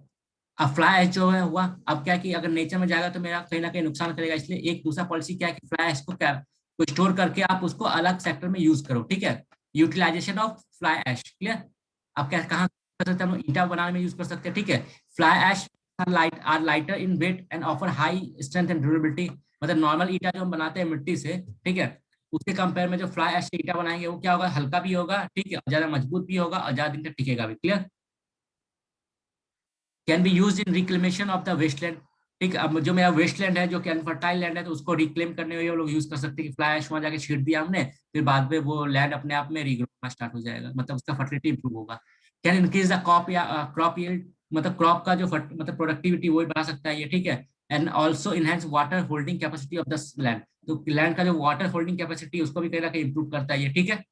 अब फ्लाई ऐश जो है हुआ, अब क्या कि अगर नेचर में जाएगा तो मेरा कहीं ना कहीं नुकसान करेगा, इसलिए एक दूसरा पॉलिसी क्या है कि फ्लाई ऐश को क्या को स्टोर करके आप उसको अलग सेक्टर में यूज करो, ठीक है। Utilisation of fly ash, clear. अब क्या कहाँ कर सकते हैं हम लोग, ईंटा बनाने में यूज कर सकते हैं, ठीक है। Fly ash are lighter in weight and offer high strength and durability, मतलब नॉर्मल ईंटा जो हम बनाते हैं मिट्टी से, ठीक है, उसके कंपेयर में जो फ्लाई ऐश से ईंटा बनाएंगे वो क्या होगा, हल्का भी होगा, ठीक है, और ज्यादा मजबूत भी होगा और ज्यादा दिन तक टिकेगा भी, clear. Can be use in reclamation of the wasteland, ठीक है। अब जो मेरा वेस्टलैंड है जो कि अनफर्टाइल लैंड है तो उसको रिक्लेम करने में ये लोग यूज कर सकते हैं कि फ्लाई ऐश वहां जाके छीट दिया हमने, फिर बाद में वो लैंड अपने आप में रीग्रो होना स्टार्ट हो जाएगा, मतलब उसका फर्टिलिटी इंप्रूव होगा। कैन इंक्रीज द क्रॉप या क्रॉप यील्ड, मतलब क्रॉप का जो मतलब प्रोडक्टिविटी वो भी बढ़ा सकता है ये, ठीक है। And also enhance water holding capacity of the land. तो लैंड का जो वाटर होल्डिंग कैपेसिटी उसको भी कहीं ना कहीं इंप्रूव करता है ये, ठीक है।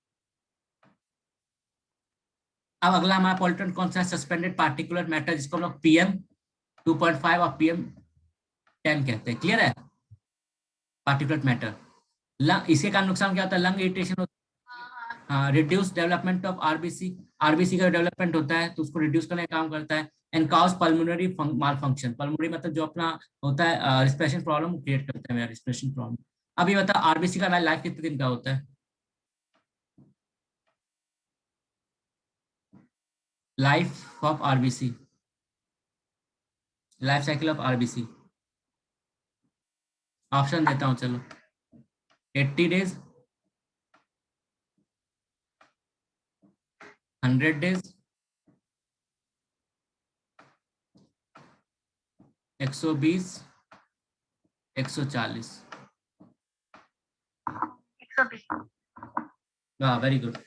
अब अगला हमारा पॉल्यूटेंट कौन सा है, सस्पेंडेड पार्टिकुलर मैटर, जिसको हम लोग पीएम 2.5 और पीएम 10 कहते हैं। क्लियर है, पार्टिकुलर मैटर। लंग, इसके कारण नुकसान क्या होता है, लंग इरिटेशन होता है, reduce development of RBC, RBC का डेवलपमेंट होता है तो उसको रिड्यूस करने का काम करता है। And cause pulmonary malfunction, pulmonary मतलब जो अपना होता है रिस्पिरेशन प्रॉब्लम क्रिएट करता है मेरा रिस्पिरेशन प्रॉब्लम। अब ये बता आरबीसी का लाइफ कितने दिन का होता है, life of RBC, life cycle of RBC. Option देता हूँ चलो, 80 डेज, 100 डेज, 120, 140। 120। वाह वेरी गुड।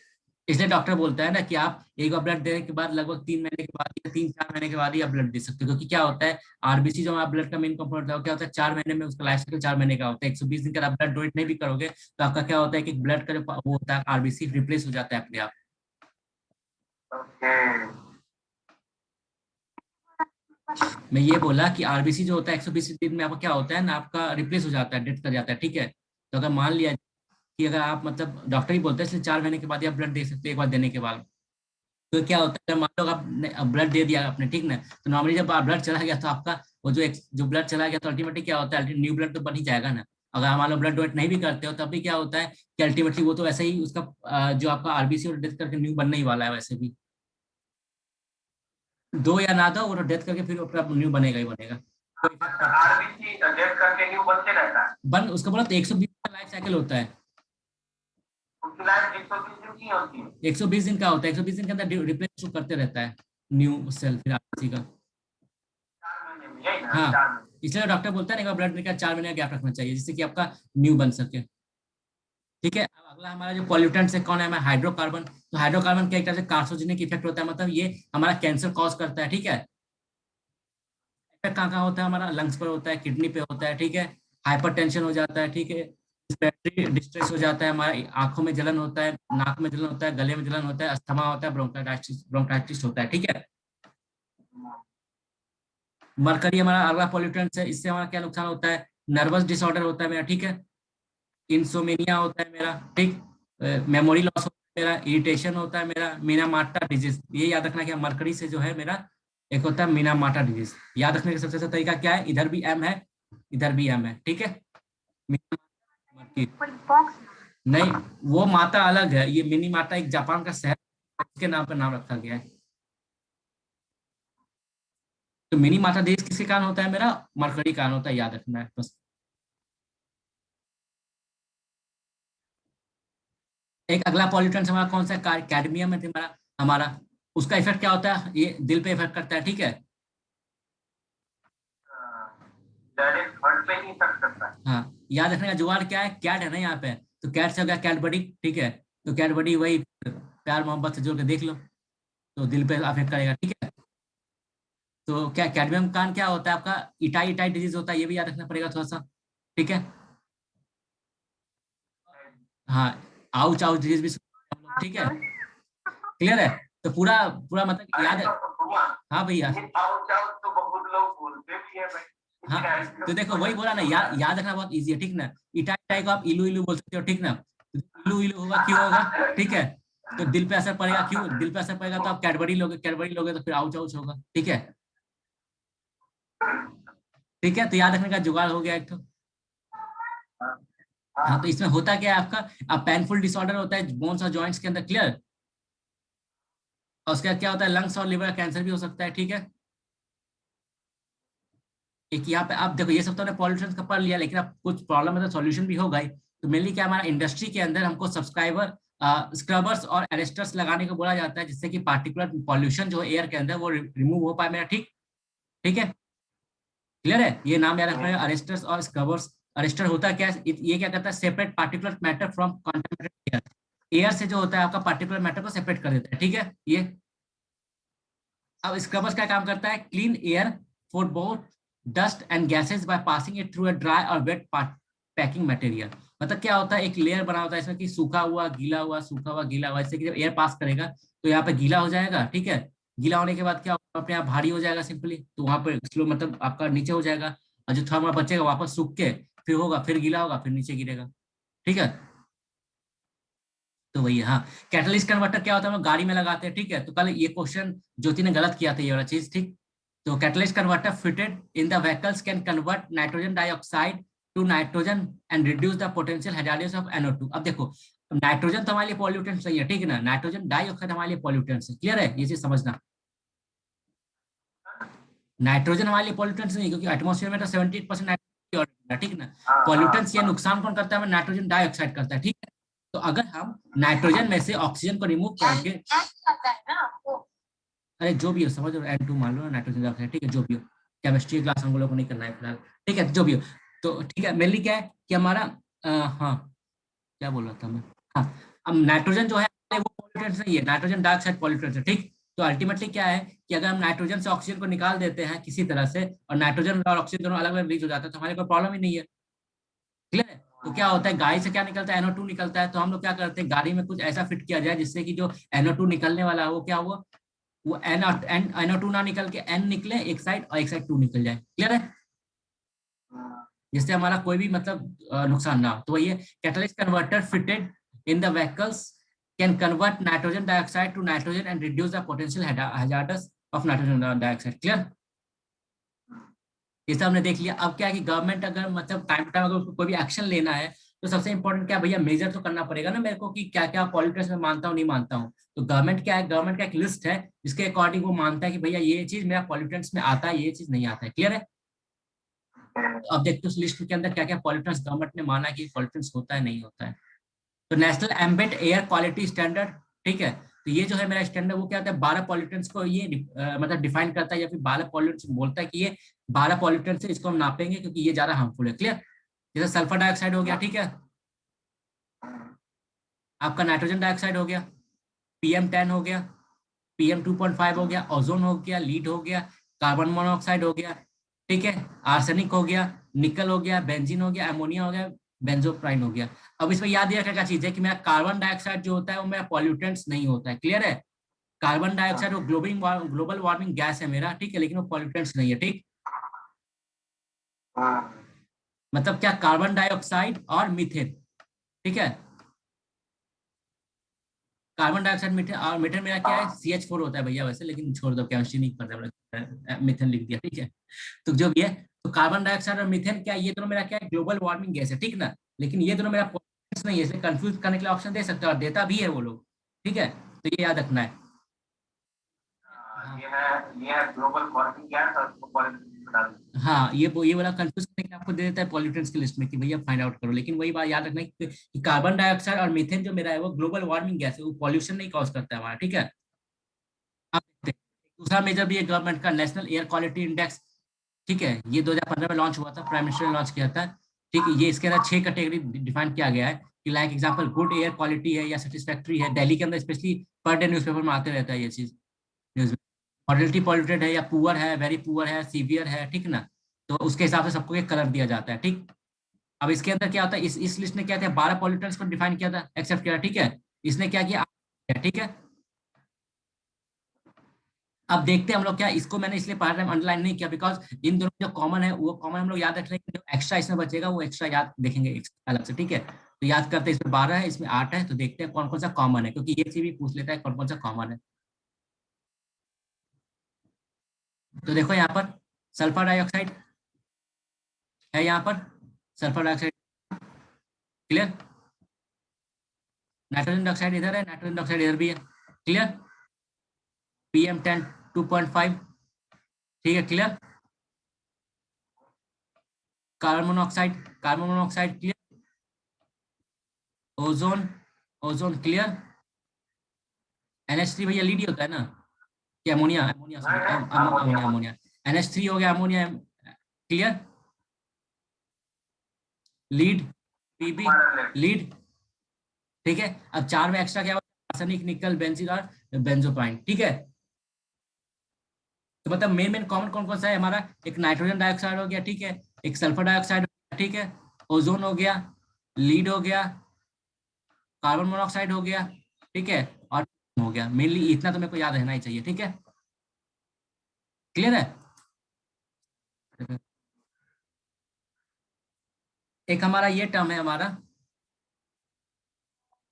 इसलिए डॉक्टर बोलता है ना कि आप एक बार ब्लड देने के बाद लगभग 3 महीने के बाद या 3-4 महीने के बाद ही आप ब्लड दे सकते हो, क्योंकि क्या होता है आरबीसी जो हमारा ब्लड का मेन कंपोनेंट होता है, क्या होता है 4 महीने में उसका लाइफ साइकिल 4 महीने का होता है। 120 दिन का आप ब्लड डोनेट नहीं भी करोगे तो आपका क्या होता है कि ब्लड का जो वो होता है आरबीसी रिप्लेस हो जाता है अपने आप। मैं ये बोला कि आरबीसी जो होता है 120 दिन में आपका क्या होता है ना, आपका रिप्लेस हो जाता है, डेथ कर जाता है, ठीक है। तो अगर मान लिया कि अगर आप मतलब डॉक्टर ही बोलते हैं इसलिए 4 महीने के बाद ही आप ब्लड दे सकते हैं एक बार देने के बाद। तो क्या होता है, मान लो आपने ब्लड दे दिया आपने, ठीक ना, तो नॉर्मली जब ब्लड चला गया तो आपका वो जो ब्लड चला गया तो अल्टीमेटली क्या होता है, न्यू ब्लड तो बन ही जाएगा ना। अगर आप मान लो ब्लड डोनेट नहीं भी करते हो तब भी क्या होता है कि अल्टीमेटली वो तो ऐसे ही उसका जो आपका आरबीसी और डेथ करके न्यू बनने ही वाला है वैसे भी। दो या ना दो, वो तो डेथ करके फिर अपना न्यू बनेगा ही बनेगा। आरबीसी डेथ करके न्यू बनते रहता है, बन उसका बोला तो 120 का लाइफ साइकिल होता है। 120 दिन का होता है, 120 दिन के अंदर रिप्लेस करते रहता है न्यू सेल फिर आरबीसी का। हाँ, इसलिए डॉक्टर बोलता है ना ब्लड में का 4 महीने का गैप रखना चाहिए जिससे कि आपका न्यू बन सके। ठीक है, अब अगला हमारा जो पॉल्यूटेंट है कौन है, हमारा हाइड्रोकार्बन। तो हाइड्रोकार्बन क्या एक तरह से कार्सिनोजेनिक इफेक्ट होता है, मतलब ये हमारा कैंसर कॉज करता है, ठीक है। इफेक्ट कहाँ कहाँ होता है, हमारा लंग्स पर होता है, किडनी पे होता है, ठीक है। हाइपरटेंशन हो जाता है, ठीक है। रेस्पिरेटरी डिस्ट्रेस हो जाता है, हमारी आंखों में जलन होता है, नाक में जलन होता है, गले में जलन होता है, अस्थमा होता है, ब्रोंकाइटिस ब्रोंकाइटिस होता है, ठीक है। मरकरी हमारा अगला पॉल्यूटेंट है, इससे हमारा क्या नुकसान होता है, नर्वस डिसऑर्डर होता है मेरा, ठीक है। इंसोमेनिया होता है मेरा, ठीक। मेमोरी लॉस होता है मेरा, इरिटेशन होता है मेरा, मीनामाटा डिजीज। ये याद रखना कि मरकरी से जो है मेरा एक होता है मीनामाटा डिजीज। याद रखने का सबसे अच्छा तरीका क्या है, इधर भी एम है, इधर भी एम है, ठीक है। नहीं, वो माता अलग है, ये मिनी माता एक जापान का शहर के नाम पर नाम रखा गया है। तो मिनी माता देश किसके कारण होता है, मेरा मरकरी कारण होता है, याद रखना है बस। एक अगला पॉल्यूटेंट हमारा कौन सा है, कैडमियम है हमारा हमारा। उसका इफेक्ट क्या होता है, ये दिल पे इफेक्ट करता है, ठीक है। डायरेक्ट हार्ट पे ही इफेक्ट करता है। हाँ, याद रखने का जुगाड़ क्या है, कैट है ना यहाँ पे, तो कैट से हो गया कैडबडी, ठीक है। तो कैडबडी वही प्यार मोहब्बत से जोड़ के देख लो, तो दिल पे अफेक्ट करेगा, ठीक है। तो क्या कैडमियम कान क्या होता है आपका, इटाई इटाई डिजीज होता है, ये भी याद रखना पड़ेगा थोड़ा सा, ठीक है। हाँ, आउच आउच डिजीज भी सुनते हैं हम लोग, ठीक है। क्लियर है, तो पूरा पूरा मतलब याद है। हाँ भैया, तो बहुत लोग बोलते भी है भाई। हाँ, तो देखो वही बोला ना, याद रखना बहुत इजी है, ठीक ना। इटाई इटाई को आप इलू इलू बोल सकते हो, ठीक ना। तो इलू इलू होगा क्यों होगा, ठीक है। तो दिल पे असर पड़ेगा, क्यों दिल पे असर पड़ेगा, तो आप कैडबरी लोगे, कैडबरी लोगे तो फिर आउच आउच होगा, ठीक है। ठीक है, तो याद रखने का जुगाड़ हो गया एक तो। हाँ, तो इसमें होता क्या है आपका, पेनफुल डिसऑर्डर होता है बोन्स और जॉइंट्स के अंदर, क्लियर। और उसके बाद क्या होता है, लंग्स और लिवर कैंसर भी हो सकता है, ठीक है। एक यहाँ पे आप देखो, ये सब तो पॉल्यूशन का पढ़ लिया, लेकिन अब कुछ प्रॉब्लम है तो सॉल्यूशन भी होगा ही। तो मेनली क्या हमारा इंडस्ट्री के अंदर हमको सब्सक्राइबर स्क्रबर्स और एरेस्टर्स लगाने को बोला जाता है, जिससे कि पार्टिकुलर पॉल्यूशन जो एयर के अंदर वो रिमूव हो पाए मेरा, ठीक। ठीक है, क्लियर है, ये नाम याद रखना है, अरेस्टर्स और स्क्रबर्स। अरेस्टर होता क्या है, ये क्या करता है, separate particular matter from contaminated air. Air से जो होता है आपका पार्टिकुलर मैटर को सेपरेट कर देता है, ठीक है ये। अब स्क्रबर्स क्या काम करता है, clean air for both dust and gases by passing it through a dry और वेट पैकिंग मटेरियल। मतलब क्या होता है, एक लेयर बना होता है इसमें कि सूखा हुआ गीला हुआ, सूखा हुआ गीला हुआ, इससे कि जब एयर पास करेगा तो यहाँ पे गीला हो जाएगा, ठीक है। गीला होने के बाद क्या होगा, अपने आप भारी हो जाएगा सिंपली, तो वहां पर स्लो मतलब आपका नीचे हो जाएगा, और जो थर्मल बचेगा वापस सूख के फिर होगा, फिर गीला होगा, फिर नीचे गिरेगा, ठीक है। तो वही है, हाँ। कैटलिस्ट कन्वर्टर क्या होता है, हम लोग गाड़ी में लगाते हैं, ठीक है। तो कल ये क्वेश्चन ज्योति ने गलत किया था, ये वाला चीज, ठीक। तो catalyst converter fitted in the vehicles can convert nitrogen dioxide to nitrogen and reduce the potential hazardous of NO2। अब देखो, नाइट्रोजन तो हमारे लिए पॉल्यूटेंट सही है, ठीक है ना, नाइट्रोजन डाइऑक्साइड हमारे लिए पॉल्यूटेंट है, क्लियर है, ये चीज समझना। नाइट्रोजन हमारे लिए पॉल्यूटेंट नहीं, क्योंकि एटमोस्फेयर में तो 78% नाइट्रोजन, ठीक है ना। पॉल्यूटेंट्स या नुकसान कौन करता है, नाइट्रोजन डाइऑक्साइड करता है, ठीक है। तो अगर हम नाइट्रोजन में से ऑक्सीजन को रिमूव करके, अरे जो भी हो समझ लो, N2 मान लो, नाइट्रोजन डाइऑक्साइड, ठीक है, जो भी हो, केमिस्ट्री क्लास हम लोगों को नहीं करना है फिलहाल, ठीक है, जो भी हो। तो ठीक है, मेनली क्या है कि हमारा हाँ, क्या बोल रहा था मैं, हाँ। अब नाइट्रोजन जो है वो पॉल्यूटेंट नहीं है, नाइट्रोजन डाइऑक्साइड पॉल्यूटेंट है, ठीक। तो अल्टीमेटली क्या है कि अगर हम नाइट्रोजन से ऑक्सीजन को निकाल देते हैं किसी तरह से, और नाइट्रोजन और ऑक्सीजन दोनों अलग अलग रिलीज हो जाता है, तो हमारे कोई प्रॉब्लम ही नहीं है, क्लियर है। तो क्या होता है, गाड़ी से क्या निकलता है, NO2 निकलता है, तो हम लोग क्या करते हैं, गाड़ी में कुछ ऐसा फिट किया जाए जिससे कि जो NO2 निकलने वाला है वो क्या हुआ, वो NO2 ना निकल के N निकले एक साइड, और एक साइड 2 निकल जाए, क्लियर है, जिससे हमारा कोई भी मतलब नुकसान ना हो। तो वही है, catalyst converter fitted in the vehicles can convert nitrogen dioxide to nitrogen and reduce the potential hazardous of nitrogen dioxide, clear. ये सब हमने देख लिया। अब क्या है कि गवर्नमेंट अगर मतलब टाइम टू टाइम अगर उसको कोई भी एक्शन लेना है, तो सबसे इंपॉर्टेंट क्या है भैया, मेजर तो करना पड़ेगा ना मेरे को कि क्या क्या पॉल्यूटेंट्स में मानता हूँ नहीं मानता हूँ। तो गवर्नमेंट क्या है, गवर्नमेंट का एक लिस्ट है जिसके अकॉर्डिंग वो मानता है कि भैया ये चीज मेरा पॉल्यूटेंट्स में आता है, ये चीज नहीं आता है, क्लियर है। तो अब देखते हैं उस लिस्ट के अंदर क्या क्या पॉल्यूटेंट्स गवर्नमेंट ने माना कि पॉल्यूटेंट्स होता है नहीं होता है। तो national ambient air quality standard, ठीक है। तो ये जो है मेरा स्टैंडर्ड, वो क्या होता है, 12 पॉल्यूटेंट्स को ये मतलब डिफाइन करता है, या फिर 12 पॉल्यूटेंट्स बोलता है कि ये 12 पॉल्यूटेंट्स है, इसको हम नापेंगे क्योंकि ये ज्यादा हार्मफुल है, क्लियर। जैसे सल्फर डाइऑक्साइड हो गया, ठीक है, आपका नाइट्रोजन डाइऑक्साइड हो गया, PM10 हो गया, PM2.5 हो गया, ओजोन हो गया, लीड हो गया, कार्बन मोनोऑक्साइड हो गया, ठीक है, आर्सेनिक हो गया, निकल हो गया, बेंजीन हो गया, अमोनिया हो गया, बेंजोप्राइन हो गया। अब इसमें याद रखने क्या चीज है कि मेरा कार्बन डाइऑक्साइड जो होता है वो मेरा पॉल्यूटेंट्स नहीं होता है, क्लियर है। कार्बन डाइऑक्साइड वो ग्लोबल वार्मिंग गैस है मेरा, ठीक है, लेकिन वो पॉल्यूटेंट्स नहीं है, ठीक। मतलब क्या, कार्बन डाइऑक्साइड और मीथेन, ठीक है, कार्बन डाइऑक्साइड मीथेन, और मीथेन मेरा क्या है, CH4 होता है भैया वैसे, लेकिन छोड़ दो, केमिस्ट्री नहीं पढ़ रहा, मीथेन लिख दिया, ठीक है। तो जो भी है, तो कार्बन डाइऑक्साइड और मीथेन क्या है, ये दोनों मेरा क्या है, ग्लोबल वार्मिंग गैस है, ठीक ना। लेकिन ये दोनों मेरा पॉल्यूटेंट्स नहीं है, इसलिए कंफ्यूज करने के लिए ऑप्शन दे सकते हो, और देता भी है वो लोग, ठीक है। तो ये याद रखना है। ये है ग्लोबल वार्मिंग गैस और हाँ, ये वाला कंफ्यूज करने के लिए आपको दे देता है पॉल्यूटेंट्स की लिस्ट में कि भैया फाइंड आउट करो, लेकिन वही बात याद रखना है कि कार्बन डाइऑक्साइड और मीथेन जो मेरा है वो ग्लोबल वार्मिंग गैस है, वो पॉल्यूशन नहीं कॉज करता है हमारा, ठीक है। अब देखते हैं, दूसरा मेजर भी है गवर्नमेंट का, नेशनल एयर क्वालिटी इंडेक्स, ठीक है। ये 2015 में लॉन्च हुआ था, प्राइम मिनिस्टर ने लॉन्च किया था, ठीक है। ये इसके अंदर 6 कैटेगरी डिफाइन किया गया है कि like example good air quality है या सेटिस्फैक्ट्री है, दिल्ली के अंदर स्पेशली पर डे न्यूज़पेपर में आते रहता है ये चीज न्यूज में। मॉडलिटी पॉल्यूटेड है या पुअर है, वेरी पुअर है, सीवियर है, ठीक ना। तो उसके हिसाब से सबको एक कलर दिया जाता है, ठीक। अब इसके अंदर क्या होता है, इस लिस्ट ने क्या था, 12 पॉल्यूटेंट्स को डिफाइन किया था, एक्सेप्ट किया, ठीक है। इसने क्या किया, ठीक है। अब देखते हैं हम लोग क्या, इसको मैंने इसलिए पार्ट टाइम अंडरलाइन नहीं किया बिकॉज इन दोनों जो कॉमन है वो कॉमन हम लोग याद रख लेंगे, जो एक्स्ट्रा इसमें बचेगा वो एक्स्ट्रा याद देखेंगे अलग से, ठीक है। तो याद करते हैं, इसमें 12 है, इसमें 8 है, तो देखते हैं कौन कौन सा कॉमन है, क्योंकि ये चीज भी पूछ लेता है कौन कौन सा कॉमन है। तो देखो यहाँ पर सल्फर डाइऑक्साइड है, यहाँ पर sulphur dioxide, clear. Nitrogen dioxide इधर है, नाइट्रोजन डाइऑक्साइड इधर भी है, क्लियर। PM10 2.5, ठीक है, clear. Carbon monoxide, carbon monoxide clear. Ozone, ozone clear. NH3 भैया लीड ही होता है ना, कि ammonia, ammonia sorry, ammonia, ammonia. NH3 हो गया, ammonia, clear. Lead, PB, lead, ठीक है। अब 4 में एक्स्ट्रा क्या होता है, आर्सेनिक, निकल, बेंजीन और बेंजोपाइन, ठीक है। तो मतलब मेन मेन कॉमन कौन कौन सा है हमारा, एक नाइट्रोजन डाइऑक्साइड हो गया, ठीक है, एक सल्फर डाइऑक्साइड हो गया, ठीक है, ओजोन हो गया, लीड हो गया, कार्बन मोनोऑक्साइड हो गया, ठीक है, और हो गया। मेनली इतना तो मेरे को याद रहना ही चाहिए, ठीक है, क्लियर है। एक हमारा ये टर्म है हमारा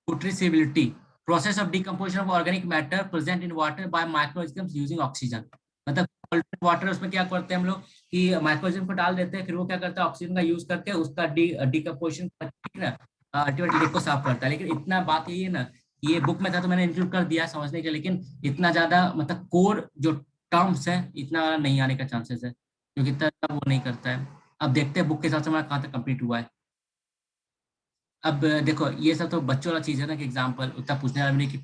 putrescibility, process of decomposition of organic matter present in water by microorganisms using oxygen. मतलब वाटर उसमें क्या करते हैं हम लोग कि माइक्रोऑर्गेनिज्म को डाल देते हैं, फिर वो क्या करता है ऑक्सीजन का यूज करके उसका डिकम्पोजिशन करके ना अल्टीमेटली लेक को साफ करता है। लेकिन इतना बात यही है ना, ये बुक में था तो मैंने इंक्लूड कर दिया समझने के लिए, लेकिन इतना ज्यादा मतलब कोर जो टर्म्स है इतना नहीं आने का चांसेस है, क्योंकि इतना वो नहीं करता है। अब देखते हैं बुक के हिसाब से हमारा कहाँ तक कंप्लीट हुआ है। अब देखो ये सब तो बच्चों वाला चीज है ना, कि एग्जांपल उतना पूछने वाला नहीं कि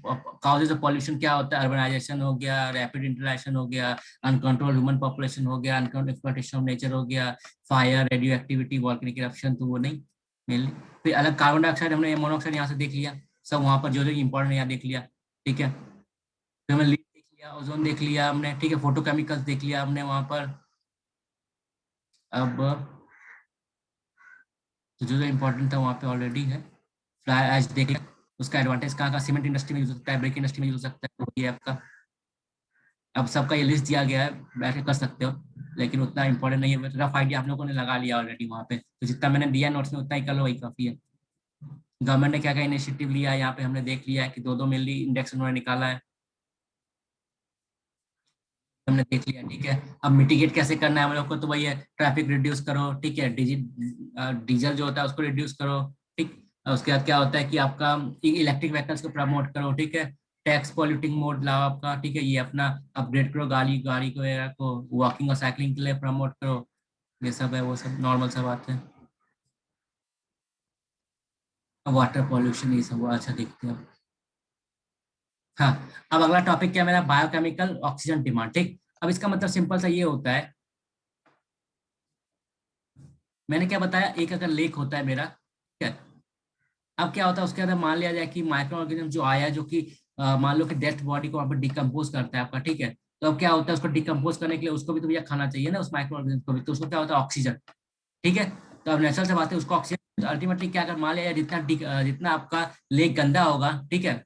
काउजेज ऑफ पॉल्यूशन क्या होता है, अर्बनाइजेशन हो गया, रैपिड इंटरनेशन हो गया, अनकंट्रोल्ड ह्यूमन पॉपुलेशन हो गया, अनकंट्रोल्ड एक्सप्लॉयटेशन ऑफ नेचर हो गया, fire, radio activity, volcanic eruption, तो वो नहीं मेनली। फिर अलग कार्बन डाइऑक्साइड हमने मोनोऑक्साइड यहाँ से देख लिया, सब वहां पर जो जो इंपॉर्टेंट यहाँ देख लिया, ठीक है। फिर हमने लीड देख लिया, ओजोन देख लिया हमने, ठीक है, फोटोकेमिकल्स देख लिया हमने वहां पर। अब तो जो जो इंपॉर्टेंट था वहाँ पे ऑलरेडी है। फ्लाई एज देख लिया, उसका एडवांटेज कहाँ का, सीमेंट इंडस्ट्री में यूज हो सकता है, ब्रेक इंडस्ट्री में यूज हो सकता है, तो ये आपका अब सबका ये लिस्ट दिया गया है, बैठ के कर सकते हो, लेकिन उतना इंपॉर्टेंट नहीं है, रफ आइडिया आप लोगों ने लगा लिया ऑलरेडी वहाँ पे, तो जितना मैंने दिया नोट्स में उतना ही कर लो, वही काफी है। गवर्नमेंट ने क्या क्या इनिशिएटिव लिया है यहाँ पे हमने देख लिया है, कि दो दो मेनली इंडेक्स उन्होंने निकाला है, हमने देख लिया, ठीक है। अब मिटिगेट कैसे करना है हम लोग को, तो वही है, ट्रैफिक रिड्यूस करो, ठीक है, डीजल जो होता है उसको रिड्यूस करो, ठीक। और उसके बाद क्या होता है कि आपका इलेक्ट्रिक व्हीकल्स को प्रमोट करो, ठीक है, टैक्स पॉल्यूटिंग मोड लाओ आपका, ठीक है, ये अपना अपग्रेड करो, गाड़ी गाड़ी को वॉकिंग और साइकिलिंग के लिए प्रमोट करो, ये सब है, वो सब नॉर्मल सा बात है। वाटर पॉल्यूशन ये सब वो अच्छा देखते हैं। हाँ, अब अगला टॉपिक क्या है मेरा, बायोकेमिकल ऑक्सीजन डिमांड, ठीक। अब इसका मतलब सिंपल सा ये होता है, मैंने क्या बताया, एक अगर लेक होता है मेरा, ठीक है, अब क्या होता है उसके अंदर मान लिया जाए कि माइक्रो ऑर्गेनिज्म जो आया, जो कि मान लो कि डेथ बॉडी को वहाँ पर डिकम्पोज करता है आपका, ठीक है। तो अब क्या होता है उसको डिकम्पोज करने के लिए उसको भी तो भैया खाना चाहिए ना, उस माइक्रो ऑर्गेनिज्म को भी, तो उसको क्या होता है ऑक्सीजन, ठीक है। तो अब नेचुरल से बात है उसको ऑक्सीजन, अल्टीमेटली क्या, अगर मान लिया जितना जितना आपका लेक गंदा होगा, ठीक है,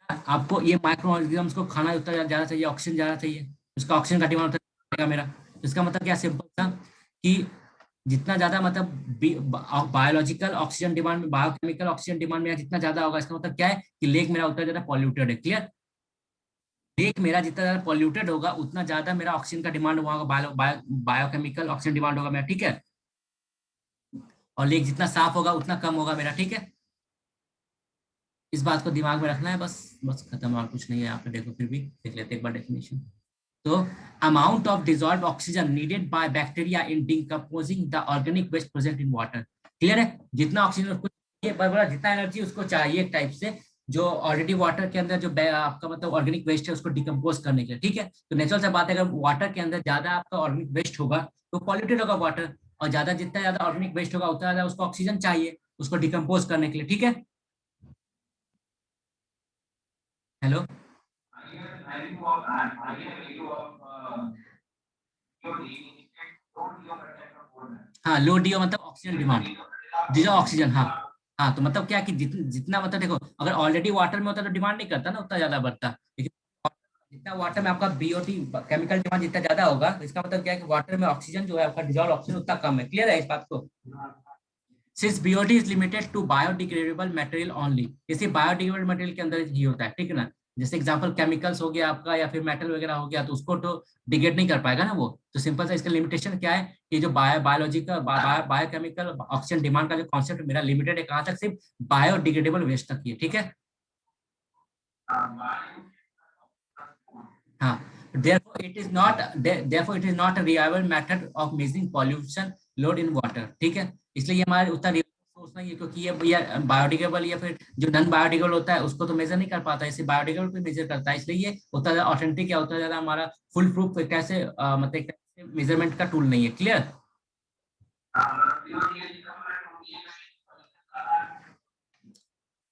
आपको ये माइक्रो ऑर्गेनिज्म को खाना उतना ज्यादा चाहिए, ऑक्सीजन ज्यादा चाहिए, उसका ऑक्सीजन का डिमांड उतना मेरा। तो इसका मतलब क्या सिंपल था कि जितना ज्यादा मतलब बायोलॉजिकल ऑक्सीजन डिमांड में, बायोकेमिकल ऑक्सीजन डिमांड मेरा जितना ज्यादा होगा, इसका मतलब क्या है कि लेक मेरा उतना ज्यादा पॉल्यूटेड है, क्लियर। लेक मेरा जितना ज्यादा पॉल्यूटेड होगा उतना ज्यादा मेरा ऑक्सीजन का डिमांड वहां बायोकेमिकल ऑक्सीजन डिमांड होगा मेरा, ठीक है। और लेक जितना साफ होगा उतना कम होगा मेरा, ठीक है। इस बात को दिमाग में रखना है, बस बस खत्म, और कुछ नहीं है यहाँ पे, देखो फिर भी देख लेते एक बार डेफिनेशन। तो amount of dissolve oxygen needed by bacteria in decomposing the organic waste present in water, clear है, जितना ऑक्सीजन उसको चाहिए, बराबर जितना एनर्जी उसको चाहिए एक टाइप से, जो ऑलरेडी वाटर के अंदर जो आपका मतलब ऑर्गेनिक वेस्ट है उसको डिकम्पोज करने के लिए, ठीक है। तो नेचुरल से बात है, अगर वाटर के अंदर ज्यादा आपका ऑर्गेनिक वेस्ट होगा तो पॉल्यूटेड होगा वाटर, और ज्यादा जितना ज्यादा ऑर्गेनिक वेस्ट होगा उतना ज्यादा उसको ऑक्सीजन चाहिए उसको डिकम्पोज करने के लिए, ठीक है। हेलो। हाँ, लो डी मतलब ऑक्सीजन डिमांड, डिजो ऑक्सीजन, हाँ। हाँ, तो मतलब क्या कि जितना मतलब देखो, अगर ऑलरेडी वाटर में होता तो डिमांड नहीं करता ना, उतना ज्यादा बढ़ता, लेकिन जितना वाटर में आपका बीओटी केमिकल डिमांड जितना ज्यादा होगा, तो इसका मतलब क्या है कि वाटर में ऑक्सीजन जो है आपका डिजॉल्व ऑक्सीजन उतना कम है, क्लियर है इस बात को। Since BOD is limited to biodegradable material only, इसी बायोडिग्रेडेबल मटेरियल के अंदर ही होता है, ठीक है ना। जैसे एग्जांपल केमिकल्स हो गया आपका, या फिर मेटल वगैरह हो गया, तो उसको तो डिग्रेड नहीं कर पाएगा ना वो। तो सिंपल सा इसका लिमिटेशन क्या है कि जो बायोलॉजिकल बायोकेमिकल ऑक्सीजन डिमांड का जो कॉन्सेप्ट मेरा लिमिटेड है कहाँ तक, सिर्फ बायोडिग्रेडेबल वेस्ट तक ही है, ठीक है। हाँ, therefore it is not a reliable method of measuring pollution load in water, ठीक है। इसलिए ये हमारे उतना सोर्स नहीं है, क्योंकि ये बायोडिग्रेडेबल या फिर जो नॉन बायोडिग्रेडेबल होता है उसको तो मेजर नहीं कर पाता, इसे बायोडिग्रेडेबल पे मेजर करता है, इसलिए ये उतना ज्यादा ऑथेंटिक या उतना ज्यादा हमारा फुल प्रूफ कैसे मतलब मेजरमेंट का टूल नहीं है, क्लियर।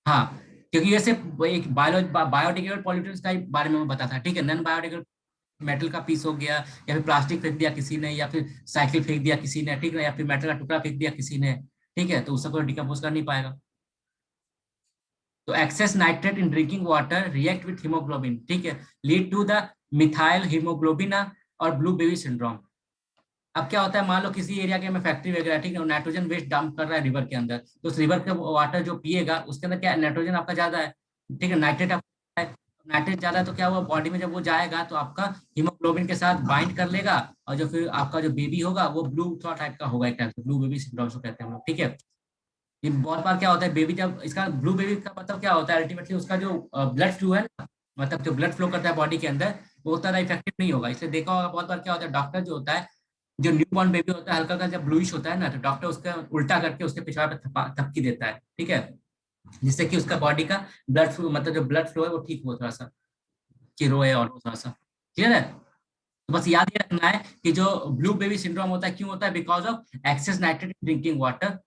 हाँ, क्योंकि ये सिर्फ एक बायोडिग्रेडेबल पॉल्यूटेंट्स का ही बारे में मैं बता था, ठीक है, नॉन बायोडिग्रेडेबल मेटल का पीस हो गया, या फिर प्लास्टिक फेंक दिया किसी ने, या फिर साइकिल फेंक दिया किसी ने, ठीक है, या फिर मेटल का टुकड़ा फेंक दिया किसी ने, ठीक है, तो उसका कोई डिकम्पोज कर नहीं पाएगा। तो excess nitrate in drinking water react with haemoglobin, ठीक है, lead to the methyl haemoglobin और ब्लू बेबी सिंड्रोम। अब क्या होता है, मान लो किसी एरिया के में फैक्ट्री वगैरह, ठीक है, नाइट्रोजन वेस्ट डंप कर रहा है रिवर के अंदर, तो उस रिवर का वाटर जो पिएगा उसके अंदर क्या नाइट्रोजन आपका ज्यादा है, ठीक है, नाइट्रेट आपका है। नाइट्रेट ज्यादा है तो क्या हुआ, बॉडी में जब वो जाएगा तो आपका हीमोग्लोबिन के साथ बाइंड कर लेगा, और जो फिर आपका जो बेबी होगा वो ब्लू थोड़ा टाइप का होगा, एक टाइप से ब्लू बेबी सिंड्रोम को कहते हैं हम लोग, ठीक है। ये बहुत बार क्या होता है, बेबी जब इसका ब्लू बेबी का मतलब क्या होता है, अल्टीमेटली उसका जो ब्लड फ्लो है ना, मतलब जो ब्लड फ्लो करता है बॉडी के अंदर, वो उतना ज्यादा इफेक्टिव नहीं होगा। इसलिए देखा होगा बहुत बार क्या होता है, डॉक्टर जो होता है, जो न्यू बॉर्न बेबी होता है हल्का का जब ब्लूइश होता है ना, तो डॉक्टर उसका उल्टा करके उसके पेशाब पे थपकी देता है, ठीक है, जिससे कि उसका बॉडी का ब्लड फ्लो, मतलब जो ब्लड फ्लो है वो ठीक हो थोड़ा सा, कि रोए और थोड़ा सा। क्लियर है? तो बस याद ये रखना है कि जो ब्लू बेबी सिंड्रोम होता है क्यों होता है, because of excess nitrate in drinking water.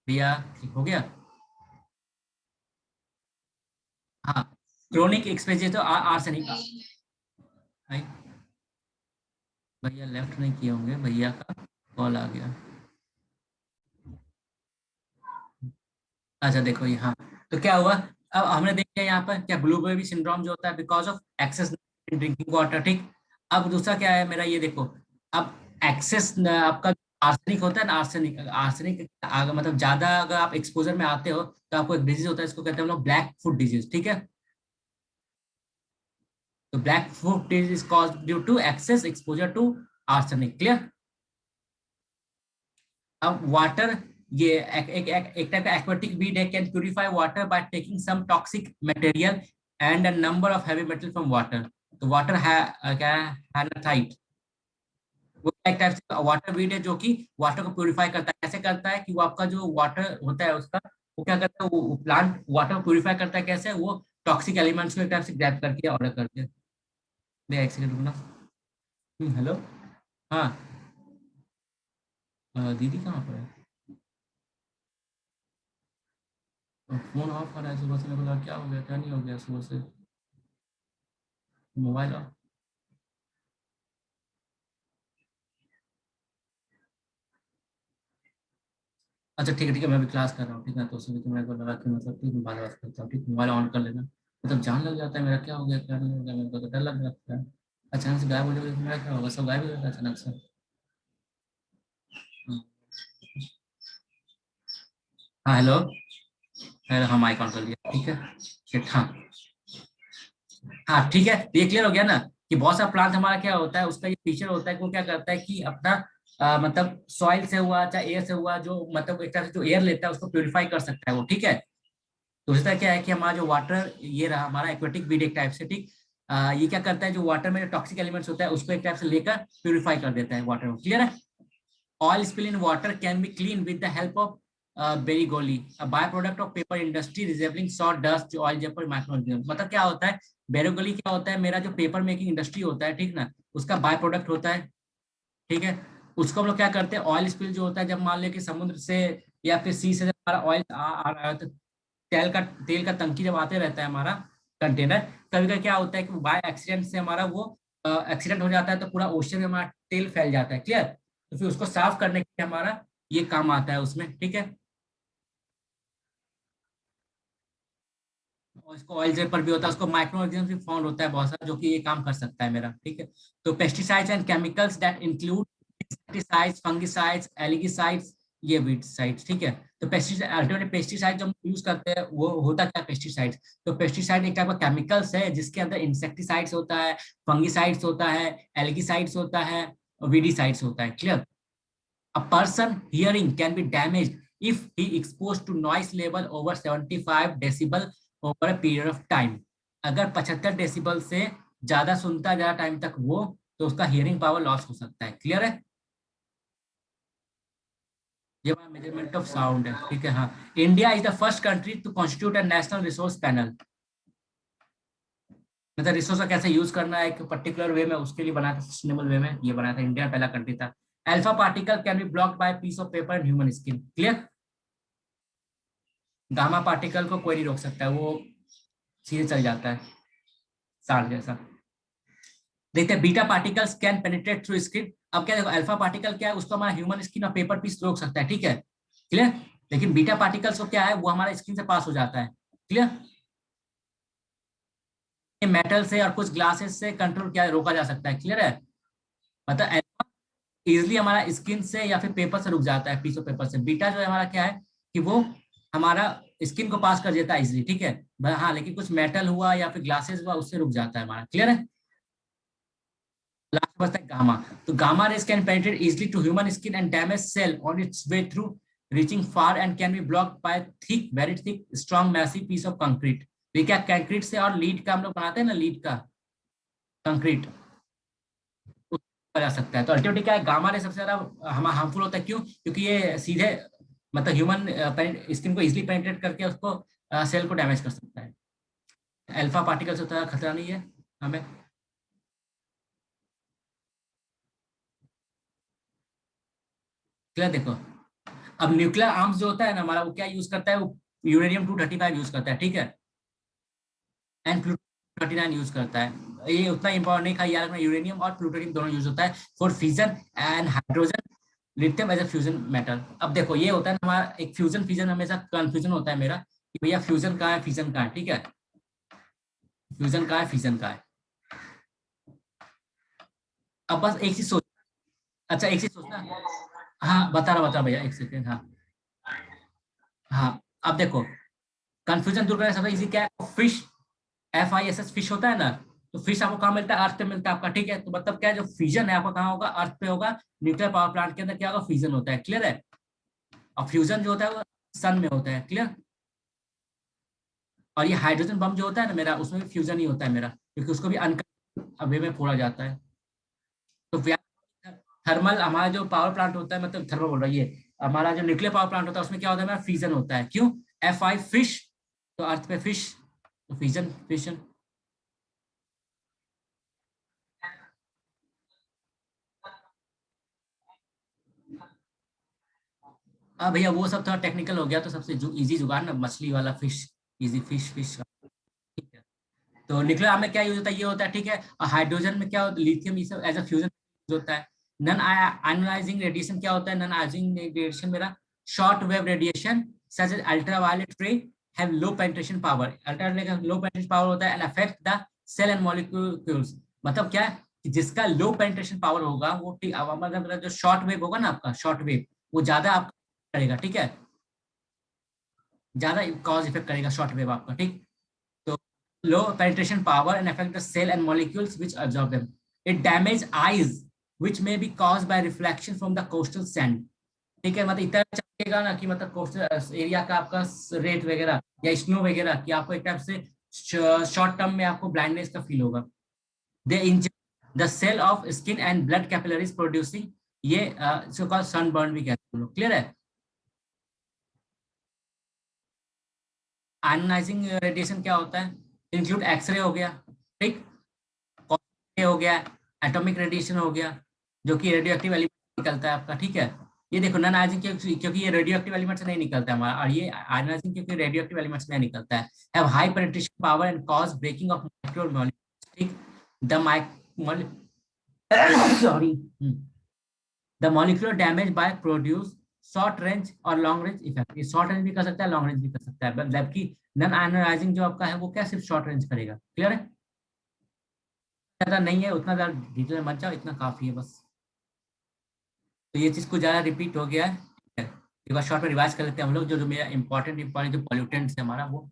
भैया ठीक हो गया? हाँ, क्रोनिक एक्सपेजिए तो आर्सेनिक। भैया लेफ्ट नहीं किए होंगे, भैया का कॉल आ गया। अच्छा देखो ये, हाँ, तो क्या हुआ, अब हमने देख लिया यहाँ पर क्या ब्लू बेबी सिंड्रोम जो होता है because of excess drinking water, ठीक। अब दूसरा क्या है मेरा, ये देखो, अब एक्सेस आपका आर्सेनिक होता है ना, आर्सेनिक आर्सेनिक मतलब ज्यादा अगर आप एक्सपोजर में आते हो तो आपको एक डिजीज होता है, इसको कहते हैं हम लोग ब्लैक फुट डिजीज, ठीक है। तो black foot disease is caused due to excess exposure to arsenic. Clear? अब वाटर, ये एक टाइप का एक्वेटिक वीड है, can purify water by taking some toxic material and a number of heavy metal from water. तो water है क्या है, हैनाथाइट। वो एक टाइप से वाटर वीड है जो कि वाटर को प्यूरिफाई करता है। कैसे करता है कि वो आपका जो वाटर होता है उसका, वो क्या करता है, वो प्लांट वाटर को प्यूरिफाई करता है, कैसे, वो टॉक्सिक एलिमेंट्स को एक टाइप से ग्रैब करके ऑर्डर करके। एक सेकंड रुकना। हेलो। हाँ, दीदी कहाँ पर है? फोन ऑफ कर रहा है सुबह से, मेरे को लगा क्या हो गया, क्या नहीं हो गया सुबह से, मोबाइल ऑफ। अच्छा ठीक है मैं भी क्लास कर रहा हूँ, ठीक है, तो उसमें तो मेरे को लगा कि मतलब ठीक है, बात करता हूँ, ठीक, मोबाइल ऑन कर लेना, मतलब जान लग जाता है मेरा क्या हो गया क्या नहीं हो गया, मेरे को तो डर लग जाता है। अचानक से गायब हो जाएगा तो मेरा क्या होगा, सब गायब हो जाता है अचानक से। हाँ। हाँ, हेलो। हेलो, हाँ माइक ऑन कर लिया, ठीक है। शिट, हाँ। हाँ ठीक है, ये क्लियर हो गया ना, कि बहुत सा प्लांट हमारा क्या होता है, उसका ये फीचर होता है कि वो क्या करता है कि अपना मतलब सॉइल से हुआ चाहे एयर से हुआ, जो मतलब एक तरह से जो एयर लेता है उसको प्योरीफाई कर सकता है वो, ठीक है। तो इसका क्या है कि हमारा जो वाटर, ये रहा हमारा एक्वेटिक वीड एक टाइप से, ठीक। ये क्या करता है, जो वाटर में जो टॉक्सिक एलिमेंट्स होता है उसको एक टाइप से लेकर प्योरीफाई कर देता है वाटर को। क्लियर है? Oil spill in water can be clean with the help of bregoli, a by product of paper industry resembling saw dust oil zapper microorganism. मतलब क्या होता है, बेरीगोली क्या होता है, मेरा जो पेपर मेकिंग इंडस्ट्री होता है, ठीक ना, उसका बाय प्रोडक्ट होता है, ठीक है। उसको हम लोग क्या करते हैं, ऑयल स्पिल जो होता है, जब मान ले कि समुद्र से या फिर सी से जब हमारा ऑयल आ रहा है, तो तेल का टंकी जब आते रहता है हमारा कंटेनर, कभी कभी क्या होता है कि बाय एक्सीडेंट से हमारा वो एक्सीडेंट हो जाता है, तो पूरा ओशन में हमारा तेल फैल जाता है। क्लियर? तो फिर उसको साफ करने के लिए हमारा ये काम आता है उसमें, ठीक है। और इसको ऑयल जेपर भी होता है, उसको माइक्रो ऑर्गेनिज्म भी फाउंड होता है बहुत सारा, जो कि ये काम कर सकता है मेरा, ठीक है। तो pesticides and chemicals that include insecticides, fungicides, algicides, ये वीडसाइड्स, ठीक है। तो पेस्टिसाइड, अल्टीमेटली पेस्टिसाइड जो हम यूज करते हैं वो होता क्या, पेस्टिसाइड्स। तो पेस्टिसाइड एक टाइप का केमिकल्स है जिसके अंदर इंसेक्टिसाइड्स होता है, फंगिसाइड्स होता है, एल्गीसाइड्स होता है, और वीडीसाइड्स होता है। Clear? A person hearing can be damaged if he exposed to noise level over 75 decibel over a period of time. अगर 75 डेसिबल से ज्यादा सुनता है ज्यादा टाइम तक वो, तो उसका हियरिंग पावर लॉस हो सकता है। क्लियर है? ये मेजरमेंट ऑफ साउंड है, ठीक है। हाँ, India is the first country to constitute a national resource panel. मतलब रिसोर्स का कैसे यूज करना है एक पर्टिकुलर वे में, उसके लिए बनाया था, सस्टेनेबल वे में ये बनाया था, इंडिया पहला कंट्री था। Alpha particle can be blocked by piece of paper and human skin. Clear? Gamma particle को कोई नहीं रोक सकता है वो, सीधे चल जाता है साड़ जैसा। देखते हैं beta particles can penetrate through skin. अब क्या देखो, अल्फा पार्टिकल क्या है, उसको हमारा ह्यूमन स्किन और पेपर पीस रोक सकता है, ठीक है, क्लियर। लेकिन बीटा पार्टिकल्स को क्या है, वो हमारा स्किन से पास हो जाता है, क्लियर। मेटल से और कुछ ग्लासेस से कंट्रोल क्या रोका जा सकता है, क्लियर है। मतलब इजिली हमारा स्किन से या फिर पेपर से रुक जाता है, पीस ऑफ पेपर से। बीटा जो है हमारा क्या है कि वो हमारा स्किन को पास कर देता है इजिली, ठीक है। हाँ, लेकिन कुछ मेटल हुआ या फिर ग्लासेस हुआ उससे रुक जाता है हमारा, क्लियर है। लास्ट बचता है गामा। तो gamma rays can penetrate easily to human skin and damage cell on its way through reaching far and can be blocked by thick, very thick, strong, massive piece of concrete. ये क्या, concrete से और lead का हम लोग बनाते हैं ना, लीड का कंक्रीट जा सकता है। तो अल्टीमेटली क्या है, गामा रे सबसे ज्यादा हम हार्मफुल होता है, क्यों? क्योंकि ये सीधे मतलब ह्यूमन स्किन को इजिली पेनिट्रेट करके उसको सेल को डैमेज कर सकता है। अल्फा पार्टिकल से उतना खतरा नहीं है हमें। क्लियर, देखो अब न्यूक्लियर आर्म्स जो होता है ना हमारा, वो क्या यूज करता है, वो यूरेनियम 235 यूज करता है, ठीक है, एंड प्लूटोनियम 39 यूज करता है। ये उतना इंपॉर्टेंट नहीं, खाली याद रखना, यूरेनियम और प्लूटोनियम दोनों यूज होता है for fusion and hydrogen lithium as a fusion metal. अब देखो ये होता है ना हमारा एक फ्यूजन फिजन, हमेशा कंफ्यूजन होता है मेरा कि भैया फ्यूजन कहाँ है, फिजन कहाँ है, ठीक है, फ्यूजन कहाँ है, फिजन कहाँ है। अब बस एक चीज सोच, अच्छा एक चीज सोचना। हाँ बता भैया, एक सेकेंड, हाँ। हाँ, अब देखो कंफ्यूजन दूर करने का सबसे इजी क्या है, फिश, FISH फिश होता है ना। तो फिश आपको कहाँ मिलता है, अर्थ पे मिलता है आपका, ठीक है। तो मतलब क्या है, जो फ्यूजन है आपका कहाँ होगा, अर्थ पे होगा। न्यूक्लियर पावर प्लांट के अंदर क्या होगा, फ्यूजन होता है, क्लियर है। और फ्यूजन जो होता है वो सन में होता है, क्लियर। और ये हाइड्रोजन बम जो होता है ना मेरा, उसमें भी फ्यूजन ही होता है मेरा, क्योंकि उसको भी अनकंट्रोल्ड वे में फोड़ा जाता है। तो थर्मल हमारा जो पावर प्लांट होता है, मतलब थर्मल बोल रहा है ये, हमारा जो न्यूक्लियर पावर प्लांट होता है उसमें क्या होता है, हमारा फ्यूजन होता है, क्यों? FI फिश, तो अर्थ पे फिश, तो फ्यूजन, फ्यूजन। हाँ भैया वो सब थोड़ा टेक्निकल हो गया, तो सबसे जो इजी जुगाड़ ना, मछली वाला फिश, इजी फिश, फिश, ठीक है। तो न्यूक्लियर में क्या यूज होता है, ये होता है, ठीक है। और हाइड्रोजन में क्या होता है, लिथियम, ये सब एज अ फ्यूजन होता है। नॉन आयोनाइजिंग रेडिएशन क्या होता है, नॉन आयोनाइजिंग रेडिएशन मेरा short wave radiation such as ultraviolet ray have low penetration power. Ultraviolet का लो पेनिट्रेशन पावर होता है and affect the cell and molecules. मतलब क्या है कि जिसका लो पेनिट्रेशन पावर होगा वो, मतलब जो शॉर्ट वेव होगा ना आपका, शॉर्ट वेव, वो ज्यादा आपका करेगा, ठीक है, ज्यादा कॉज इफेक्ट करेगा शॉर्ट वेव आपका, ठीक। तो low penetration power and affect the cell and molecules which absorb them. It damage eyes which may be caused by reflection from the coastal sand. ठीक है, मतलब इतना चलेगा ना कि मतलब कोस्टल एरिया का आपका रेत वगैरह या स्नो वगैरह कि आपको एक टाइप से शॉर्ट टर्म में आपको ब्लाइंडनेस का फील होगा। They injure the cell of skin and blood capillaries producing, ये इसको कॉल सनबर्न भी कहते हैं लोग, क्लियर है। आयनाइजिंग रेडिएशन क्या होता है, इंक्लूड एक्सरे हो गया, ठीक, हो गया, एटॉमिक रेडिएशन हो गया, जो कि रेडियो एक्टिव एलिमेंट निकलता है आपका, ठीक है। ये देखो नॉन आयोनाइजिंग क्योंकि ये रेडियो एक्टिव एलिमेंट से नहीं निकलता है हमारा, और ये आयोनाइजिंग क्योंकि रेडियो एक्टिव एलिमेंट से नहीं निकलता है। Have high penetration power and cause breaking of micro molecules, ठीक। The sorry, the molecular damage by produce short range or long range effect. ये शॉर्ट रेंज भी कर सकता है, लॉन्ग रेंज भी कर सकता है, जबकि नॉन आयोनाइजिंग जो आपका है वो क्या सिर्फ शॉर्ट रेंज करेगा, क्लियर है। ज्यादा नहीं है, उतना ज्यादा डिटेल में मत जाओ, इतना काफी है बस। तो ये चीज कुछ ज्यादा रिपीट हो गया है, एक बार शॉर्ट में रिवाइज कर लेते हैं हम लोग, जो जो मेरा इंपॉर्टेंट जो पॉल्यूटेंट्स है हमारा वो।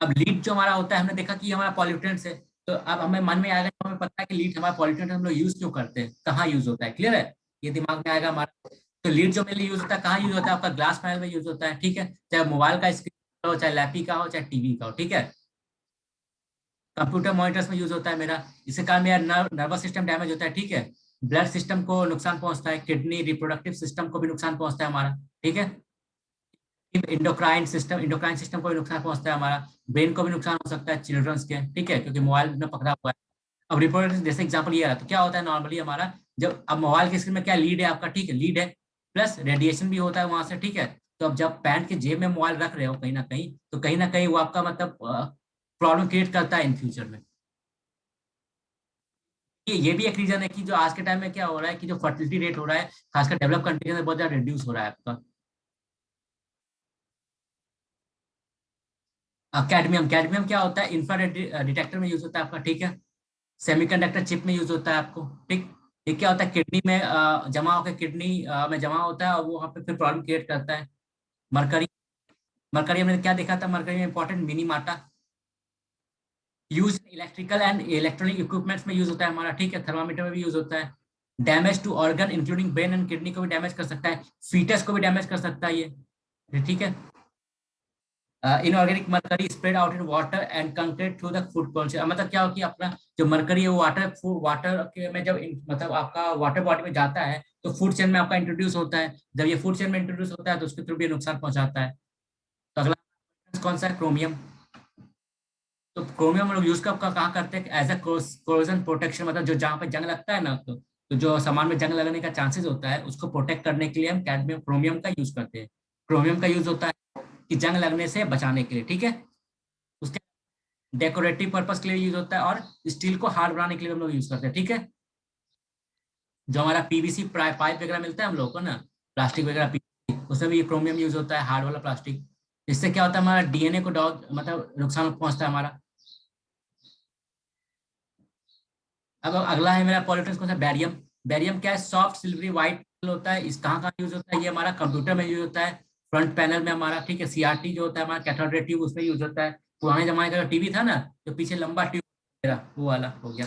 अब लीड जो हमारा होता है, हमने देखा कि ये हमारा पॉल्यूटेंट्स है। तो अब हमें मन में आएगा, हमें पता है कि लीड हमारा पॉल्यूटेंट हम लोग यूज क्यों करते हैं, कहाँ यूज होता है, क्लियर है। ये दिमाग में आएगा हमारा। तो लीड जो मेरे यूज होता है, कहाँ यूज होता है, आपका ग्लास पैनल में यूज होता है, ठीक है, चाहे मोबाइल का स्क्रीन हो, चाहे लैपटॉप का हो, चाहे टीवी का हो, ठीक है। कंप्यूटर मॉनिटर्स में यूज होता है मेरा। इसके कारण मेरा नर्वस सिस्टम डैमेज होता है, ठीक है। ब्लड सिस्टम को नुकसान पहुंचता है, किडनी, रिप्रोडक्टिव सिस्टम को भी नुकसान पहुंचता है हमारा, ठीक है। इंडोक्राइन सिस्टम को भी नुकसान पहुंचता है हमारा। ब्रेन को भी नुकसान हो सकता है चिल्ड्रंस के, ठीक है, क्योंकि मोबाइल में पकड़ा हुआ है। अब रिप्रोडक्टिव जैसे एग्जांपल ये रहा, तो क्या होता है नॉर्मली हमारा, जब अब मोबाइल की स्क्रीन में क्या लीड है आपका, ठीक है, लीड है, प्लस रेडिएशन भी होता है वहां से, ठीक है। तो अब जब पैंट के जेब में मोबाइल रख रहे हो कहीं ना कहीं, तो कहीं ना कहीं वो आपका मतलब प्रॉब्लम क्रिएट करता है इन फ्यूचर में। ये भी एक रीजन है कि जो आज के टाइम में क्या हो रहा है कि जो फर्टिलिटी रेट हो रहा है खासकर डेवलप कंट्री में बहुत ज्यादा रिड्यूस हो रहा है आपका। कैडमियम, कैडमियम क्या होता है, इंफ्रारेड डिटेक्टर में यूज होता है आपका, ठीक है। सेमीकंडक्टर चिप में यूज होता है आपको, ठीक। ये क्या होता है, किडनी में जमा होकर किडनी में जमा होता है और वो वहाँ पे फिर प्रॉब्लम क्रिएट करता है। मरकरी, मरकरी हमने क्या देखा था, मरकरी में important मिनीमाटा use electrical and electronic equipments में यूज होता है हमारा, ठीक है। थर्मामीटर में भी यूज होता है। Damage to organ including brain and kidney को भी डैमेज कर सकता है, फीटस को भी डैमेज कर सकता है ये, ठीक है। Inorganic mercury spread out in water and concrete through the food conscious, मतलब क्या हो कि अपना जो मरकरी है वो वाटर के में जब मतलब आपका वाटर बॉडी में जाता है तो फूड चेन में आपका इंट्रोड्यूस होता है। जब ये फूड चेन में इंट्रोड्यूस होता है तो उसके थ्रू भी नुकसान पहुंचाता है। तो अगला कौन सा है, क्रोमियम। तो क्रोमियम हम लोग यूज कब कहाँ करते हैं, एज अ कोरोजन प्रोटेक्शन, मतलब जो जहाँ पे जंग लगता है ना, तो जो सामान में जंग लगने का चांसेस होता है उसको प्रोटेक्ट करने के लिए हम कैडमियम क्रोमियम का यूज करते हैं। क्रोमियम का यूज होता है कि जंग लगने से बचाने के लिए, ठीक है। उसके डेकोरेटिव पर्पस के लिए यूज होता है और स्टील को हार्ड बनाने के लिए हम लोग यूज करते हैं, ठीक है। जो हमारा पीवीसी पाइप वगैरह मिलता है हम लोग को ना, प्लास्टिक वगैरह PVC, उसमें भी क्रोमियम यूज होता है, हार्ड वाला प्लास्टिक। इससे क्या होता है, हमारा डीएनए को डॉग मतलब नुकसान पहुंचता है हमारा। अब अगला है मेरा पॉलिटिक्स कौन सा, बैरियम। बैरियम क्या है, सॉफ्ट सिल्वरी व्हाइट होता है। इस कहाँ कहाँ यूज होता है, ये हमारा कंप्यूटर में यूज होता है, फ्रंट पैनल में हमारा, ठीक है। सीआरटी जो होता है हमारा कैथोड रे ट्यूब, उसमें यूज होता है। पुराने जमाने का जो टीवी था ना, जो पीछे लंबा ट्यूब वो वाला हो गया।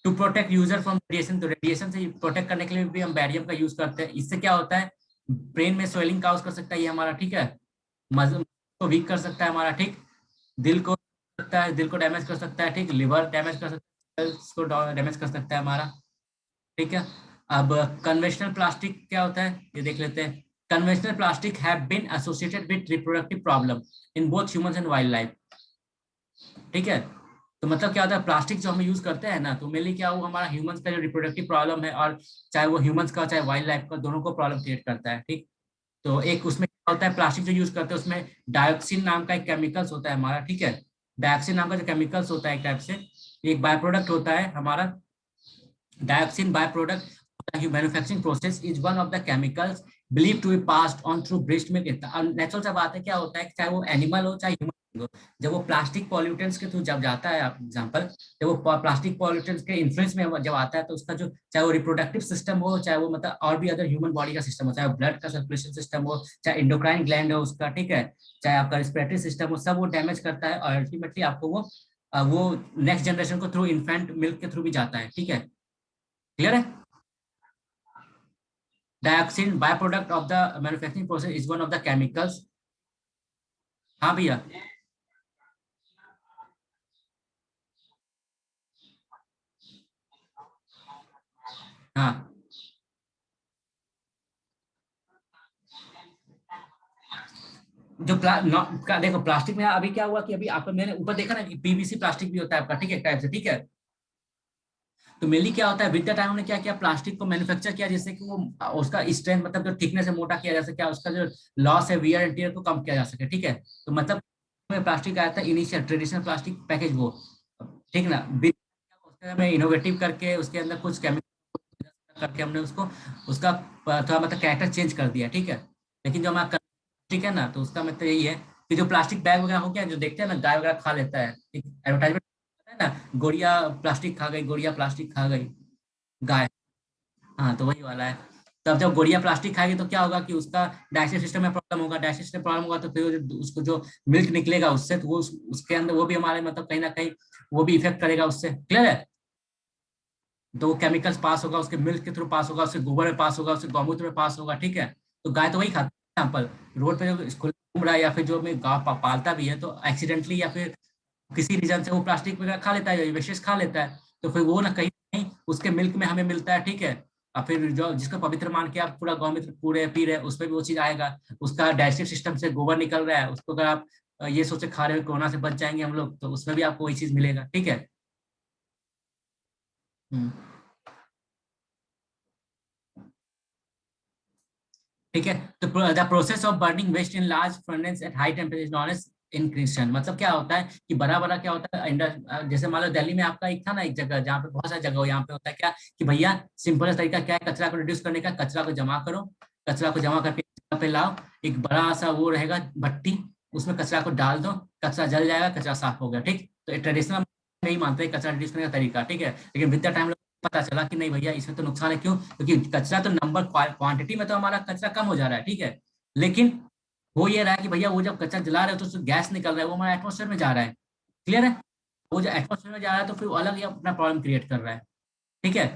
To protect user from radiation, तो रेडिएशन से प्रोटेक्ट करने के लिए भी हम बैरियम का यूज करते हैं। इससे क्या होता है, ब्रेन में स्वेलिंग काउज कर सकता है ये हमारा, ठीक है। मसल को वीक कर सकता है हमारा, ठीक। दिल को सकता है, दिल को डैमेज कर सकता है, ठीक। लिवर डैमेज कर सकता है, cells को डैमेज कर सकता है हमारा, ठीक है। अब कन्वेंशनल प्लास्टिक क्या होता है ये देख लेते हैं। Conventional plastic have been associated with reproductive problem in both humans and wildlife, ठीक है। तो मतलब क्या होता है, प्लास्टिक जो हम यूज करते हैं ना, तो मेनली क्या वो हमारा ह्यूमंस का जो रिप्रोडक्टिव प्रॉब्लम है, और चाहे वो ह्यूमंस का चाहे वाइल्ड लाइफ का, दोनों को प्रॉब्लम क्रिएट करता है, ठीक। तो एक उसमें क्या होता है, प्लास्टिक जो यूज करते हैं उसमें डायोक्सिन नाम का एक केमिकल्स होता है हमारा, ठीक है। डायोक्सिन नाम का जो केमिकल्स होता है एक टाइप से, एक बाय प्रोडक्ट होता है हमारा। Dioxin byproduct of the manufacturing process is one of the chemicals believed to be passed on through breast milk। Natural सा बात है, क्या होता है चाहे वो एनिमल हो चाहे ह्यूमन हो, जब वो प्लास्टिक पॉल्यूटेंट्स के थ्रू जब जाता है, आप एग्जांपल, जब वो प्लास्टिक पॉल्यूटेंट्स के इन्फ्लुएंस में जब आता है तो उसका जो चाहे वो रिप्रोडक्टिव सिस्टम हो, चाहे वो मतलब और भी अदर ह्यूमन बॉडी का सिस्टम हो, चाहे ब्लड का सर्कुलेशन सिस्टम हो, चाहे इंडोक्राइन ग्लैंड हो उसका, ठीक है, चाहे आपका रिस्पिरेटरी सिस्टम हो, सब वो डैमेज करता है और अल्टीमेटली आपको वो नेक्स्ट जनरेशन को थ्रू इन्फेंट मिल्क के थ्रू भी जाता है, ठीक है। क्लियर है। Dioxin bye product of the manufacturing process is one of the chemicals. हाँ भैया। हाँ, जो देखो प्लास्टिक में अभी क्या हुआ कि अभी आपको मैंने ऊपर देखा ना कि पीवीसी प्लास्टिक भी होता है आपका, ठीक है, टाइप से, ठीक है। तो मेनली क्या होता है, विद द टाइम उन्होंने क्या किया, प्लास्टिक को मैन्युफैक्चर किया जिससे कि वो उसका स्ट्रेंथ मतलब जो थिकनेस है मोटा किया जा सके, उसका जो लॉस है वियर एंड टियर को कम किया जा सके, ठीक है। तो मतलब में प्लास्टिक आया था इनिशियल ट्रेडिशनल प्लास्टिक पैकेज वो, ठीक ना, उसके में इनोवेटिव करके उसके अंदर कुछ केमिकल करके हमने उसको उसका थोड़ा मतलब कैरेक्टर चेंज कर दिया, ठीक है। लेकिन जो हमारा ठीक है ना, तो उसका मतलब यही है कि जो प्लास्टिक बैग वगैरह हो गया जो देखते हैं ना, गाय वगैरह खा लेता है, एडवर्टाइजमेंट है ना, गोड़िया प्लास्टिक खा गई, गोड़िया प्लास्टिक खा गई गाय। हाँ, तो वही वाला है। तब जब गोड़िया प्लास्टिक खाएगी तो क्या होगा कि उसका डाइजेस्टिव सिस्टम में प्रॉब्लम होगा, डाइजेस्टिव सिस्टम प्रॉब्लम होगा तो फिर उसको जो मिल्क निकलेगा उससे, तो वो उसके अंदर वो भी हमारे मतलब कहीं ना कहीं वो भी इफेक्ट करेगा उससे, क्लियर है। तो वो केमिकल्स पास होगा उसके मिल्क के थ्रू पास होगा, उसके गोबर में पास होगा, उसके गौमूत्र में पास होगा, ठीक है। तो गाय तो वही खाती है, एग्जाम्पल रोड पे जो स्कूल घूम रहा है या फिर जो में गाँव पालता भी है तो एक्सीडेंटली या फिर किसी रीजन से वो प्लास्टिक वगैरह खा लेता है, वेस्टेज खा लेता है, तो फिर वो ना कहीं ना कहीं उसके मिल्क में हमें मिलता है, ठीक है। और फिर जो जिसको पवित्र मान के आप पूरा गौमूत्र पूरे पी रहे हैं उसमें भी वो चीज आएगा। उसका डाइजेस्टिव सिस्टम से गोबर निकल रहा है, उसको अगर आप ये सोचे खा रहे हो कोरोना से बच जाएंगे हम लोग, तो उसमें भी आपको वही चीज मिलेगा, ठीक है। हम्म, ठीक है। तो the process of burning waste in large furnace at high temperature known as incineration मतलब क्या होता है कि बड़ा बड़ा क्या होता है, जैसे मान लो दिल्ली में आपका एक था ना, एक जगह जहाँ पे बहुत सारी जगह हो, यहाँ पे होता है क्या कि भैया सिंपल तरीका क्या है कचरा को रिड्यूस करने का, कचरा को जमा करो, कचरा को जमा करके जगह पे लाओ, एक बड़ा सा वो रहेगा भट्टी, उसमें कचरा को डाल दो, कचरा जल जाएगा, कचरा साफ हो गया, ठीक। तो ट्रेडिशनल नहीं मानते कचरा रिड्यूस करने का तरीका, ठीक है। लेकिन विद द टाइम पता चला कि नहीं भैया इसमें तो नुकसान है, क्यों, क्योंकि कचरा तो नंबर क्वांटिटी में तो हमारा कचरा कम हो जा रहा है, ठीक है, लेकिन वो ये रहा है कि भैया वो जब कचरा जला रहे हो तो उससे गैस निकल रहा है, वो हमारे एटमोसफेयर में जा रहा है, क्लियर है। वो जो एटमोसफेयर में जा रहा है तो फिर वो अलग ही अपना प्रॉब्लम क्रिएट कर रहा है, ठीक है।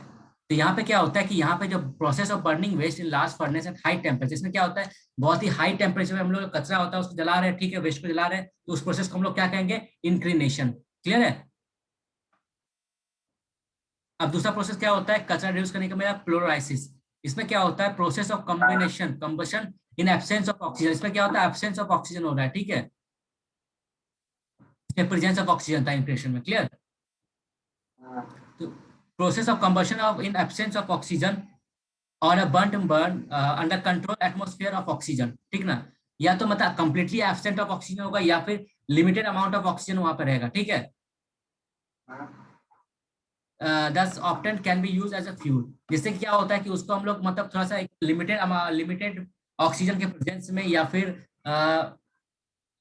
तो यहाँ पे क्या होता है कि यहाँ पे जो process of burning waste in large furnace at high temperature, इसमें क्या होता है बहुत ही हाई टेम्परेचर में हम लोग कचरा होता है उसको जला रहे हैं, ठीक है, वेस्ट को जला रहे हैं, तो उस प्रोसेस को हम लोग क्या कहेंगे, इंक्रीनेशन, क्लियर है। अब दूसरा प्रोसेस क्या होता है कचरा रिड्यूस करने का मेरा, प्लोराइसिस। इसमें क्या होता है process of combination combustion in absence of oxygen, इसमें क्या होता है एब्सेंस ऑफ ऑक्सीजन हो रहा है, ठीक है, इसमें प्रेजेंस ऑफ ऑक्सीजन था इंक्रेशन में, क्लियर। तो process of combustion of in absence of oxygen or a burn under control atmosphere of oxygen, ठीक ना, या तो मतलब कंप्लीटली एब्सेंट ऑफ ऑक्सीजन होगा या फिर लिमिटेड अमाउंट ऑफ ऑक्सीजन वहां पर रहेगा, ठीक है। Thus obtained can be use as a fuel, जिससे क्या होता है कि उसको हम लोग मतलब थोड़ा सा एक लिमिटेड ऑक्सीजन के प्रेजेंस में या फिर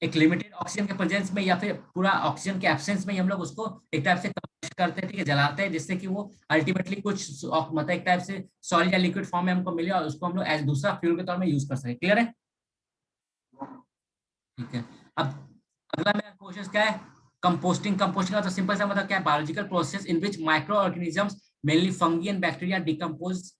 एक लिमिटेड ऑक्सीजन के प्रेजेंस में या फिर पूरा ऑक्सीजन के एब्सेंस में ही हम लोग उसको एक टाइप से कंबस्ट करते हैं, ठीक है, जलाते हैं, जिससे कि वो अल्टीमेटली कुछ मतलब एक टाइप से सॉलिड या लिक्विड फॉर्म में हमको मिले और उसको हम लोग एज दूसरा फ्यूल के तौर में यूज कर सके, क्लियर है, ठीक है। अब अगला मेरा क्वेश्चन क्या है, कंपोस्टिंग। कंपोस्टिंग का तो सिंपल सा मतलब क्या है, biological process in which micro organisms mainly fungi and bacteria decompose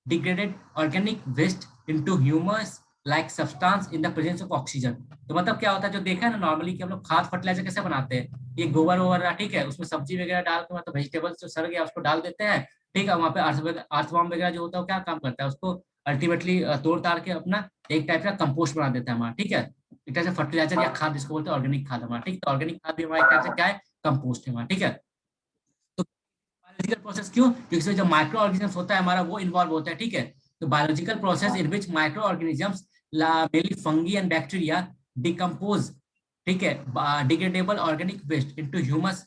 degraded organic waste into humus like substance in the presence of oxygen. तो मतलब क्या होता है जो देखा है ना नॉर्मली कि हम लोग खाद फर्टिलाइजर कैसे बनाते हैं, ये गोबर वोबर, ठीक है, उसमें सब्जी वगैरह डाल के मतलब वेजिटेबल्स जो सड़ गया उसको डाल देते हैं, ठीक है, वहाँ पे अर्थवर्म वगैरह जो होता है वो क्या काम करता है, उसको अल्टीमेटली तोड़ ताड़ के अपना एक टाइप का कंपोस्ट बना देता है हमारा, ठीक है, एक टाइप से फर्टिलाइजर या खाद जिसको बोलते हैं ऑर्गेनिक खाद हमारा, ठीक है, ऑर्गेनिक खाद भी हमारा एक टाइप से क्या है, कंपोस्ट है हमारा, ठीक है। तो बायोलॉजिकल प्रोसेस क्यों, क्योंकि इसमें जो माइक्रो ऑर्गेनिजम्स होता है हमारा वो इन्वॉल्व होता है, ठीक है। तो biological process in which micro organisms mainly fungi and bacteria decompose, ठीक है, degradable organic waste into humus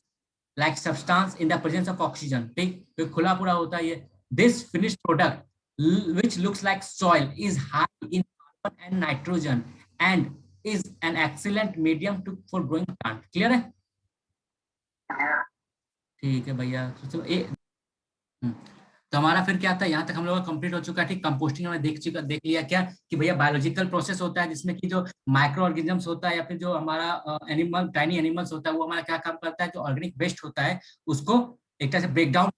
like substance in the presence of oxygen, ठीक, तो खुला पूरा होता है ये। This finished product which looks like soil is high in carbon and nitrogen and is an excellent medium to for growing plant, clear है, ठीक है भैया। हम्म, तो हमारा फिर क्या था, यहाँ तक हम लोग का कंप्लीट हो चुका है, ठीक, कंपोस्टिंग हमने देख लिया क्या कि भैया बायोलॉजिकल प्रोसेस होता है जिसमें कि जो माइक्रो ऑर्गेनिजम्स होता है या फिर जो हमारा एनिमल टाइनी एनिमल्स होता है वो हमारा क्या काम करता है, जो ऑर्गेनिक वेस्ट होता है उसको एक तरह से ब्रेक डाउन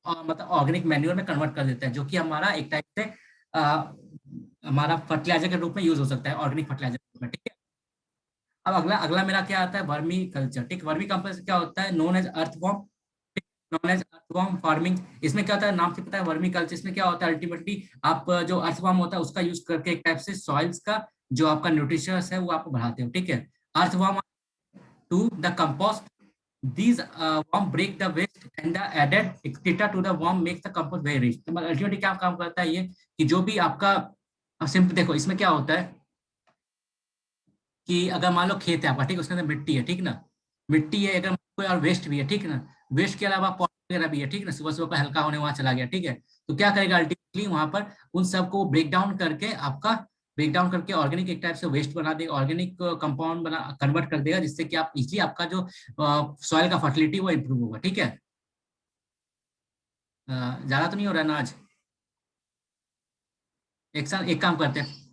मतलब ऑर्गेनिक मैन्योर में कन्वर्ट कर देता है, जो कि हमारा एक टाइप से हमारा फर्टिलाइजर के रूप में यूज हो सकता है, ऑर्गेनिक फर्टिलाइजर के रूप में, ठीक है। अब अगला अगला मेरा क्या आता है, वर्मी कल्चर, ठीक, वर्मी कल्चर क्या होता है, known as earthworm, known as earthworm farming. इसमें क्या होता है, नाम से पता है वर्मी कल्चर, इसमें क्या होता है अल्टीमेटली आप जो अर्थवॉर्म होता है उसका यूज करके एक टाइप से सॉइल्स का जो आपका न्यूट्रिशंस है वो आप बढ़ाते हो, ठीक है। Earthworm to the compost, these worm break the waste and the added excreta to the worm makes the compost very rich। तो अल्टीमेटली क्या काम करता है ये कि जो भी आपका सिंपल देखो इसमें क्या होता है कि अगर मान लो खेत है आपका, ठीक है, उसके अंदर मिट्टी है, ठीक ना, मिट्टी है, अगर कोई और वेस्ट भी है, ठीक ना, वेस्ट के अलावा पॉली वगैरह भी है, ठीक ना, सुबह सुबह का हल्का होने वहां चला गया, ठीक है, तो क्या करेगा अल्टीमेटली वहां पर उन सबको ब्रेक डाउन करके आपका ब्रेक डाउन करके ऑर्गेनिक एक टाइप से वेस्ट बना देगा, ऑर्गेनिक कंपाउंड बना कन्वर्ट कर देगा, जिससे कि आप इजिली आपका जो सॉइल का फर्टिलिटी वो इम्प्रूव होगा, ठीक है। ज्यादा तो नहीं हो रहा है ना आज, एक साथ एक काम करते हैं,